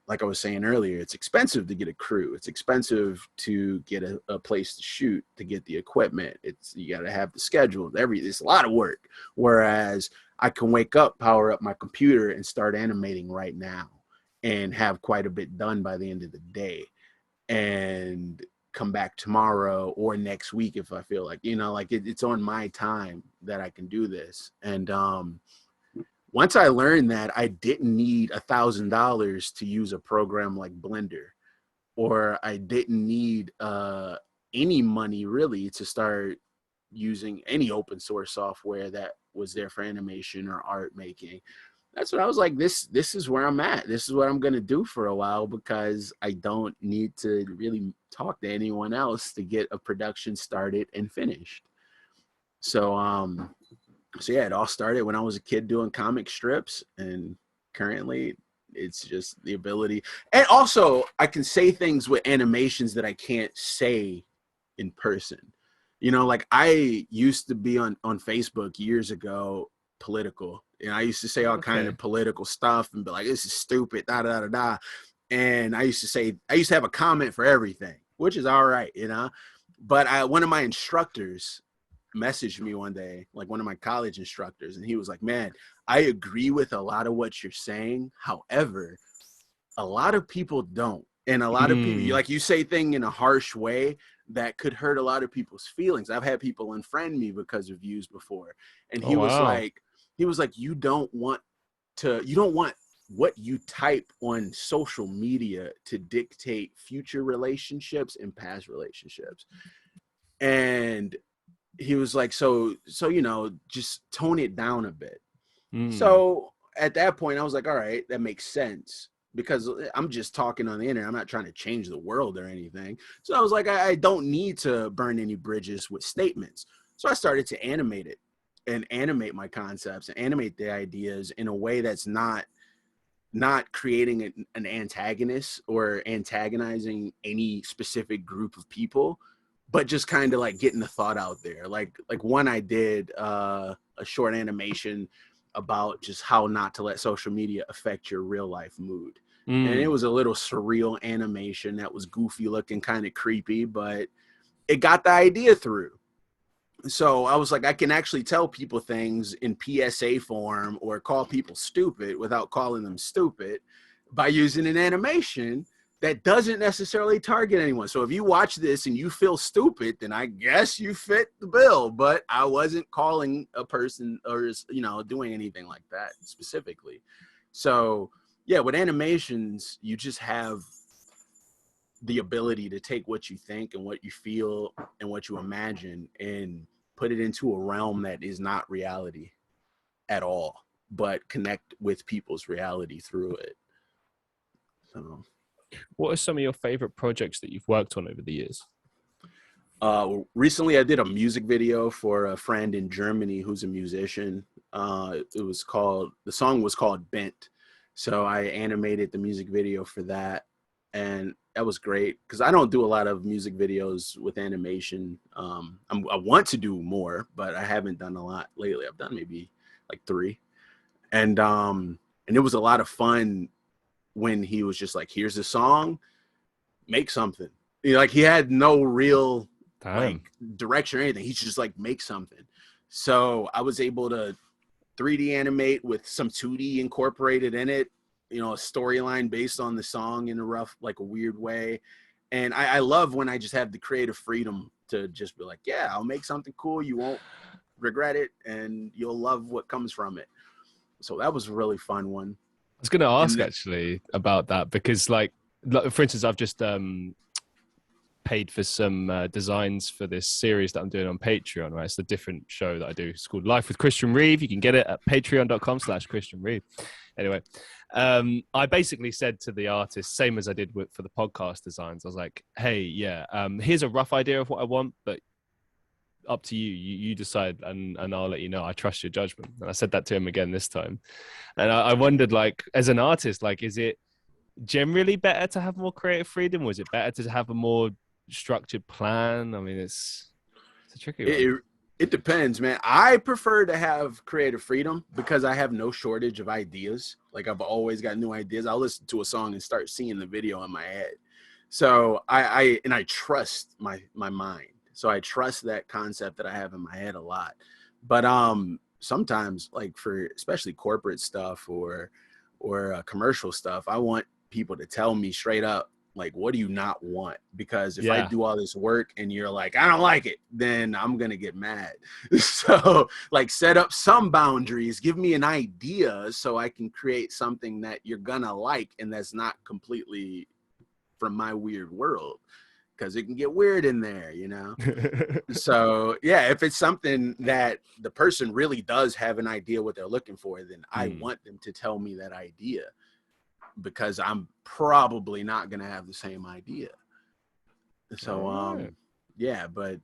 like I was saying earlier, it's expensive to get a crew. It's expensive to get a place to shoot, to get the equipment. You got to have the schedule. It's a lot of work. Whereas I can wake up, power up my computer, and start animating right now, and have quite a bit done by the end of the day, and come back tomorrow or next week if I feel like, it's on my time that I can do this. And once I learned that, I didn't need $1,000 to use a program like Blender, or I didn't need any money really to start using any open source software that was there for animation or art making. That's what I was like, this is where I'm at. This is what I'm going to do for a while, because I don't need to really talk to anyone else to get a production started and finished. So yeah, it all started when I was a kid doing comic strips, and currently it's just the ability. And also I can say things with animations that I can't say in person. You know, like I used to be on Facebook years ago, political, and I used to say all kind of political stuff and be like, this is stupid, da da da da. And I used to have a comment for everything, which is all right, you know. But one of my instructors messaged me one day, like one of my college instructors, and he was like, man, I agree with a lot of what you're saying. However, a lot of people don't. And a lot of people, like, you say things in a harsh way that could hurt a lot of people's feelings. I've had people unfriend me because of views before. And he was like, you don't want what you type on social media to dictate future relationships and past relationships. And he was like, so, you know, just tone it down a bit. So at that point I was like, all right, that makes sense, because I'm just talking on the internet. I'm not trying to change the world or anything. So I was like, I don't need to burn any bridges with statements. So I started to animate it and animate my concepts and animate the ideas in a way that's not creating an antagonist or antagonizing any specific group of people, but just kind of like getting the thought out there. Like one, I did a short animation about just how not to let social media affect your real life mood. And it was a little surreal animation that was goofy looking, kind of creepy, but it got the idea through. So I was like, I can actually tell people things in PSA form or call people stupid without calling them stupid by using an animation that doesn't necessarily target anyone. So if you watch this and you feel stupid, then I guess you fit the bill. But I wasn't calling a person or, you know, doing anything like that specifically. So yeah, with animations, you just have the ability to take what you think and what you feel and what you imagine and put it into a realm that is not reality at all, but connect with people's reality through it. So, what are some of your favorite projects that you've worked on over the years? Recently I did a music video for a friend in Germany who's a musician. The song was called Bent. So I animated the music video for that. And that was great, because I don't do a lot of music videos with animation. I want to do more, but I haven't done a lot lately. I've done maybe like 3. And it was a lot of fun when he was just like, here's the song, make something. Like, he had no real like direction or anything. He's just like, make something. So I was able to 3D animate with some 2D incorporated in it, you know, a storyline based on the song in a rough, like a weird way. And I love when I just have the creative freedom to just be like, yeah, I'll make something cool. You won't regret it and you'll love what comes from it. So that was a really fun one. I was going to ask actually about that, because like for instance, I've just paid for some designs for this series that I'm doing on Patreon, right? It's a different show that I do. It's called Life with Christian Reeve. You can get it at patreon.com/Christian Reeve. Anyway, I basically said to the artist, same as I did for the podcast designs, I was like, hey, yeah, here's a rough idea of what I want, but up to you. You decide, and I'll let you know. I trust your judgment. And I said that to him again this time. And I wondered, like, as an artist, like, is it generally better to have more creative freedom? Was it better to have a more structured plan? I mean, it's a tricky one. It depends, man. I prefer to have creative freedom because I have no shortage of ideas. Like, I've always got new ideas. I'll listen to a song and start seeing the video in my head. So I trust my mind. So I trust that concept that I have in my head a lot. But sometimes, like, for especially corporate stuff or commercial stuff, I want people to tell me straight up, like, what do you not want? Because if I do all this work and you're like, I don't like it, then I'm going to get mad. So, like, set up some boundaries, give me an idea so I can create something that you're going to like and that's not completely from my weird world. because it can get weird in there, So yeah, if it's something that the person really does have an idea what they're looking for, then I want them to tell me that idea, because I'm probably not going to have the same idea. So yeah, but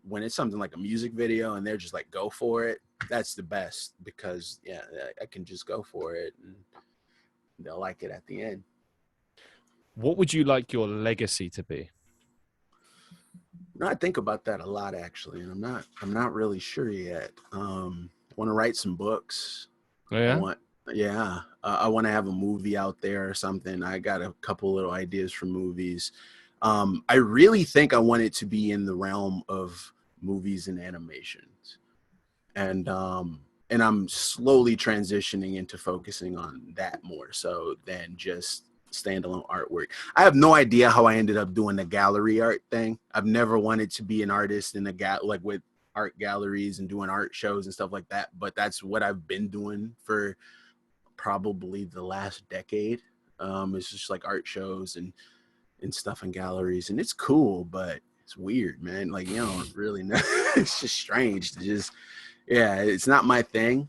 when it's something like a music video and they're just like, go for it, that's the best, because yeah, I can just go for it and they'll like it at the end. What would you like your legacy to be? I think about that a lot, actually, and I'm not really sure yet. I want to write some books. Oh, yeah? I want to have a movie out there or something. I got a couple little ideas for movies. I really think I want it to be in the realm of movies and animations, and I'm slowly transitioning into focusing on that more so than just standalone artwork. I have no idea how I ended up doing the gallery art thing. I've never wanted to be an artist in like with art galleries and doing art shows and stuff like that, but that's what I've been doing for probably the last decade. It's just like art shows and stuff in galleries, and it's cool, but it's weird, man. Like, you don't really know. It's just strange to just, yeah, it's not my thing,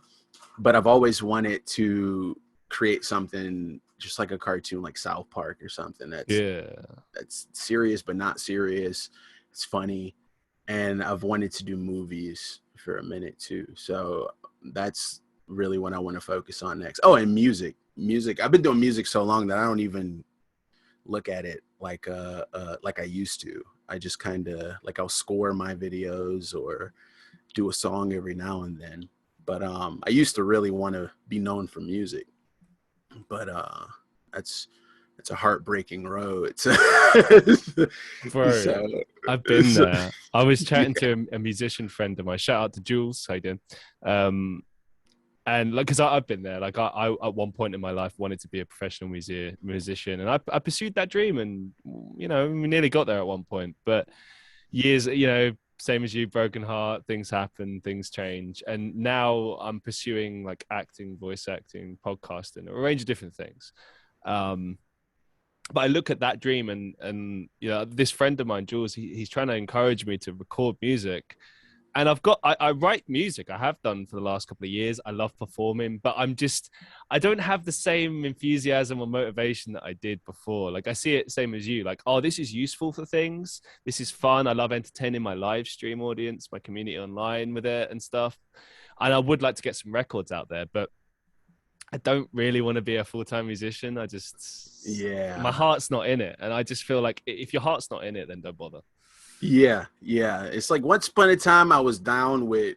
but I've always wanted to create something just like a cartoon, like South Park or something that's serious but not serious. It's funny, and I've wanted to do movies for a minute too. So that's really what I want to focus on next. Oh, and music. I've been doing music so long that I don't even look at it like I used to. I just kind of like, I'll score my videos or do a song every now and then. But I used to really want to be known for music. But that's a heartbreaking road. Bro, I've been there. I was chatting to a musician friend of mine. Shout out to Jules. How you doing? And like, because I've been there. Like, I at one point in my life wanted to be a professional musician, and I pursued that dream, and we nearly got there at one point. But years, same as you, broken heart, things happen, things change. And now I'm pursuing like acting, voice acting, podcasting, a range of different things. But I look at that dream and this friend of mine, Jules, he's trying to encourage me to record music. And I write music. I have done for the last couple of years. I love performing, but I don't have the same enthusiasm or motivation that I did before. Like, I see it same as you, like, oh, this is useful for things. This is fun. I love entertaining my live stream audience, my community online with it and stuff. And I would like to get some records out there, but I don't really want to be a full-time musician. My heart's not in it. And I just feel like if your heart's not in it, then don't bother. Yeah. It's like, once upon a time I was down with,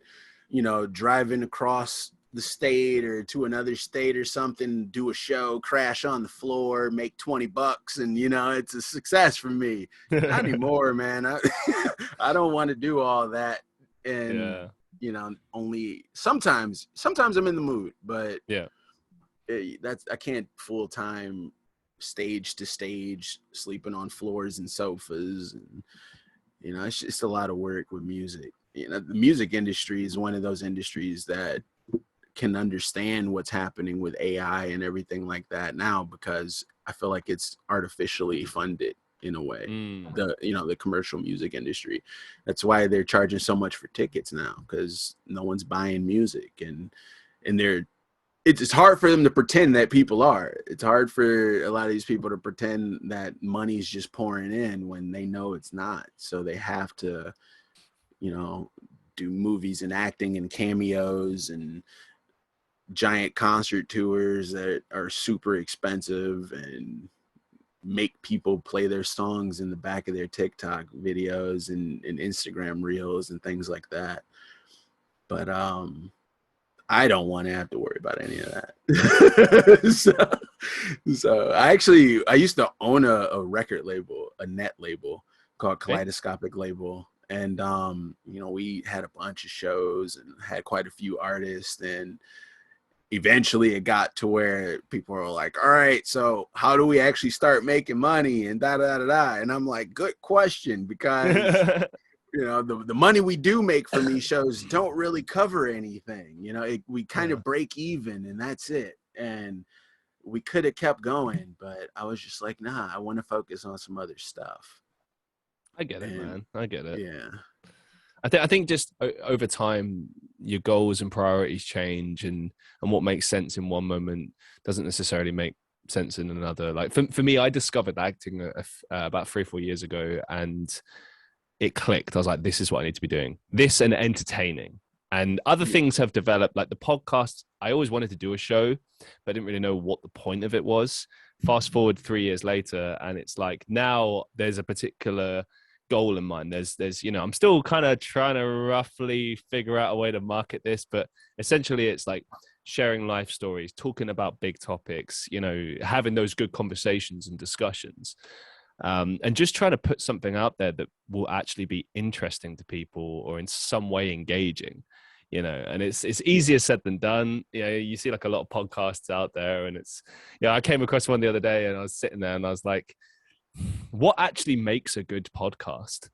driving across the state or to another state or something, do a show, crash on the floor, make $20, and it's a success for me. Not anymore, man. I don't want to do all that. And only sometimes I'm in the mood, but I can't full time stage to stage, sleeping on floors and sofas, and it's just a lot of work with music. The music industry is one of those industries that can understand what's happening with AI and everything like that now, because I feel like it's artificially funded in a way. The commercial music industry. That's why they're charging so much for tickets now, because no one's buying music, and it's hard for them to pretend that people are. It's hard for a lot of these people to pretend that money's just pouring in when they know it's not. So they have to, do movies and acting and cameos and giant concert tours that are super expensive and make people play their songs in the back of their TikTok videos and Instagram reels and things like that. But I don't want to have to worry about any of that. so I used to own a record label, a net label called Kaleidoscopic Label. And, we had a bunch of shows and had quite a few artists. And eventually it got to where people were like, all right, so how do we actually start making money? And da-da-da-da. And I'm like, good question, because the money we do make from these shows don't really cover anything. We kind of break even, and that's it. And we could have kept going, but I was just like, nah, I want to focus on some other stuff. I get it, And man. I get it. yeah, I think just over time, your goals and priorities change, and what makes sense in one moment doesn't necessarily make sense in another. Like for me, I discovered acting about 3 or 4 years ago, and it clicked. I was like, this is what I need to be doing. This and entertaining. And other yeah. things have developed, like the podcast. I always wanted to do a show, but I didn't really know what the point of it was. Fast forward 3 years later, and it's like now there's a particular goal in mind. There's I'm still kind of trying to roughly figure out a way to market this, but essentially it's like sharing life stories, talking about big topics, having those good conversations and discussions, and just trying to put something out there that will actually be interesting to people or in some way engaging. And it's easier said than done. You see like a lot of podcasts out there, and I came across one the other day, and I was sitting there and I was like, what actually makes a good podcast?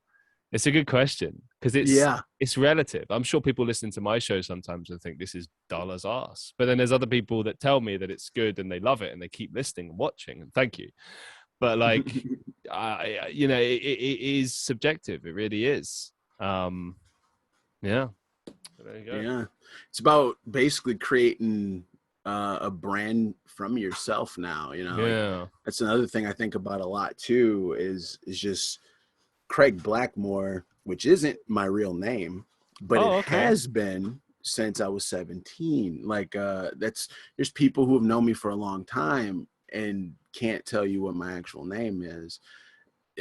It's a good question, because Yeah. it's relative. I'm sure people listening to my show sometimes and think this is dull as arse, but then there's other people that tell me that it's good and they love it and they keep listening and watching, and thank you. But like, it is subjective. It really is. Yeah. There you go. Yeah, it's about basically creating a brand from yourself now. Like Yeah. that's another thing I think about a lot too. Is just Craig Blackmoore, which isn't my real name, but it Oh, okay. has been since I was 17. Like there's people who have known me for a long time and can't tell you what my actual name is.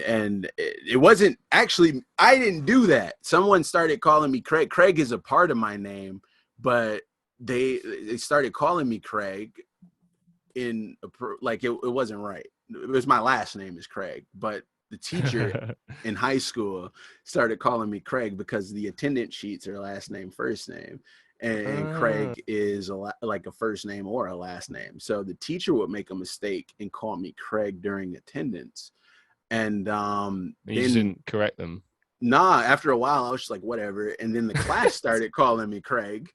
And it wasn't actually, I didn't do that. Someone started calling me Craig. Craig is a part of my name, but they started calling me Craig like it wasn't right. It was my last name is Craig, but the teacher in high school started calling me Craig because the attendance sheets are last name, first name. And Craig is like a first name or a last name. So the teacher would make a mistake and call me Craig during attendance. And You just then didn't correct them. after a while I was just like whatever, and then the class started calling me Craig,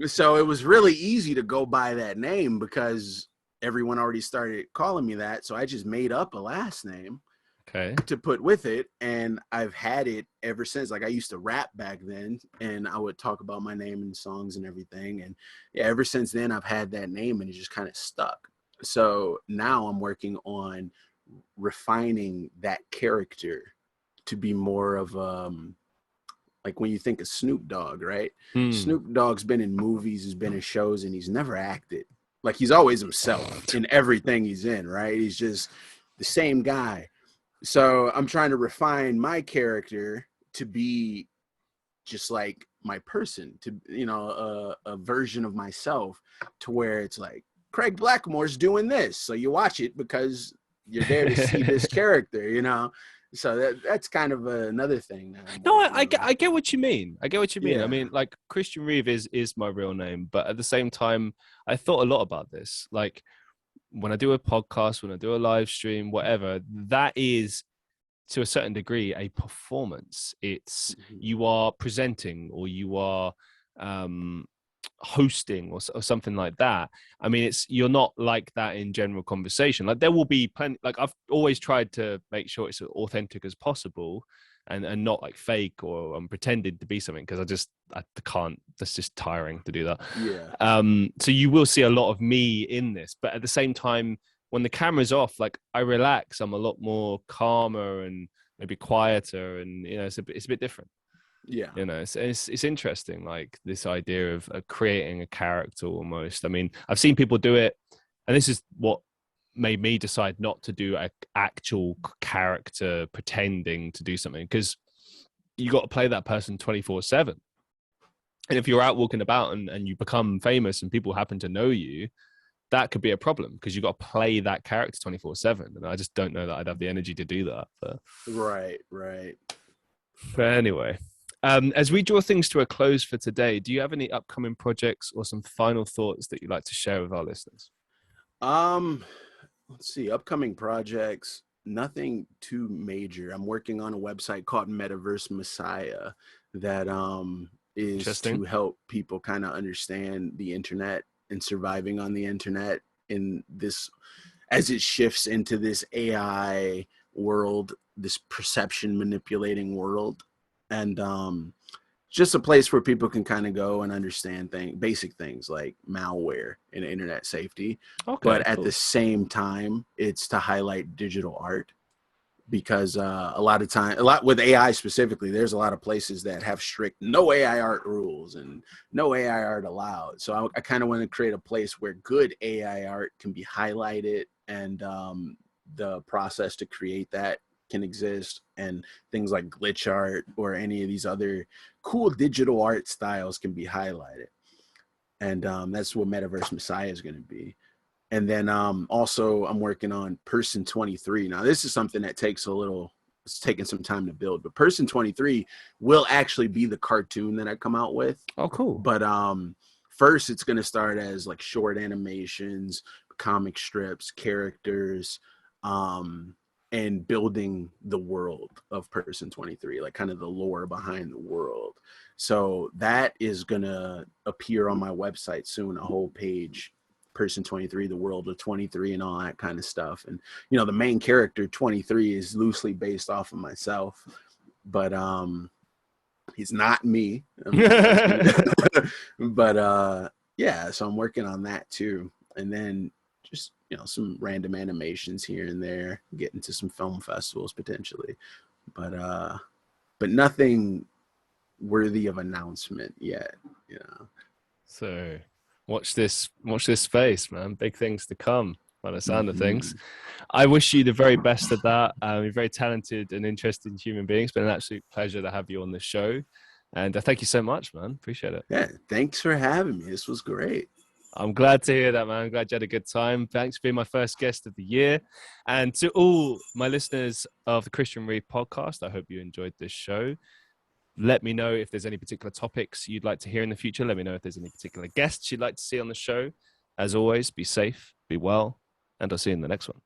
so it was really easy to go by that name because everyone already started calling me that, so I just made up a last name Okay. to put with it, and I've had it ever since. Like I used to rap back then, and I would talk about my name in songs and everything, and yeah, ever since then I've had that name, and it just kind of stuck. So now I'm working on refining that character to be more of like when you think of Snoop Dogg, right? Snoop Dogg's been in movies, he's been in shows, and he's never acted. Like he's always himself in everything he's in, right? He's just the same guy. So I'm trying to refine my character to be just like my person, to a version of myself, to where it's like Craig Blackmore's doing this, so you watch it because you're there to see this character. So that's kind of another thing that I'm No, working I get what you mean. I get what you mean. I Yeah. mean, like Christian Reeve is my real name, but at the same time, I thought a lot about this. Like when I do a podcast, when I do a live stream, whatever, that is to a certain degree a performance. It's you are presenting, or you are hosting, or something like that. I mean, you're not like that in general conversation. Like there will be plenty, like I've always tried to make sure it's as authentic as possible, and not like fake or pretended to be something, because I can't. That's just tiring to do that. Yeah. So you will see a lot of me in this, but at the same time, when the camera's off, like I relax. I'm a lot more calmer and maybe quieter, and it's a bit different. Yeah. It's interesting, like this idea of creating a character almost. I mean, I've seen people do it, and this is what made me decide not to do an actual character pretending to do something, because you got to play that person 24/7. And if you're out walking about and you become famous and people happen to know you, that could be a problem, because you got to play that character 24/7. And I just don't know that I'd have the energy to do that. Right. But anyway, as we draw things to a close for today, do you have any upcoming projects or some final thoughts that you'd like to share with our listeners? Let's see, upcoming projects, nothing too major. I'm working on a website called Metaverse Messiah that is to help people kind of understand the internet and surviving on the internet in this, as it shifts into this AI world, this perception manipulating world. And just a place where people can kind of go and understand basic things like malware and internet safety. Okay, but cool. At the same time, it's to highlight digital art, because a lot with AI specifically, there's a lot of places that have strict no AI art rules and no AI art allowed. So I kind of want to create a place where good AI art can be highlighted, and the process to create that can exist, and things like glitch art or any of these other cool digital art styles can be highlighted. And that's what Metaverse Messiah is going to be. And then also I'm working on Person 23. Now, this is something that it's taking some time to build, but Person 23 will actually be the cartoon that I come out with. Oh, cool. But first it's going to start as like short animations, comic strips, characters, and building the world of Person 23, like kind of the lore behind the world. So that is going to appear on my website soon, a whole page, Person 23, the world of 23 and all that kind of stuff. And, you know, the main character 23 is loosely based off of myself, but he's not me. But yeah, so I'm working on that too. And then just, you know, some random animations here and there, get into some film festivals potentially, but nothing worthy of announcement yet, you know. So watch this space, man. Big things to come by the sound of things. I wish you the very best of that. You're very talented and interesting human being. It's been an absolute pleasure to have you on the show. And thank you so much, man. Appreciate it. Yeah, thanks for having me. This was great. I'm glad to hear that, man. I'm glad you had a good time. Thanks for being my first guest of the year. And to all my listeners of the Christian Reeve Podcast, I hope you enjoyed this show. Let me know if there's any particular topics you'd like to hear in the future. Let me know if there's any particular guests you'd like to see on the show. As always, be safe, be well, and I'll see you in the next one.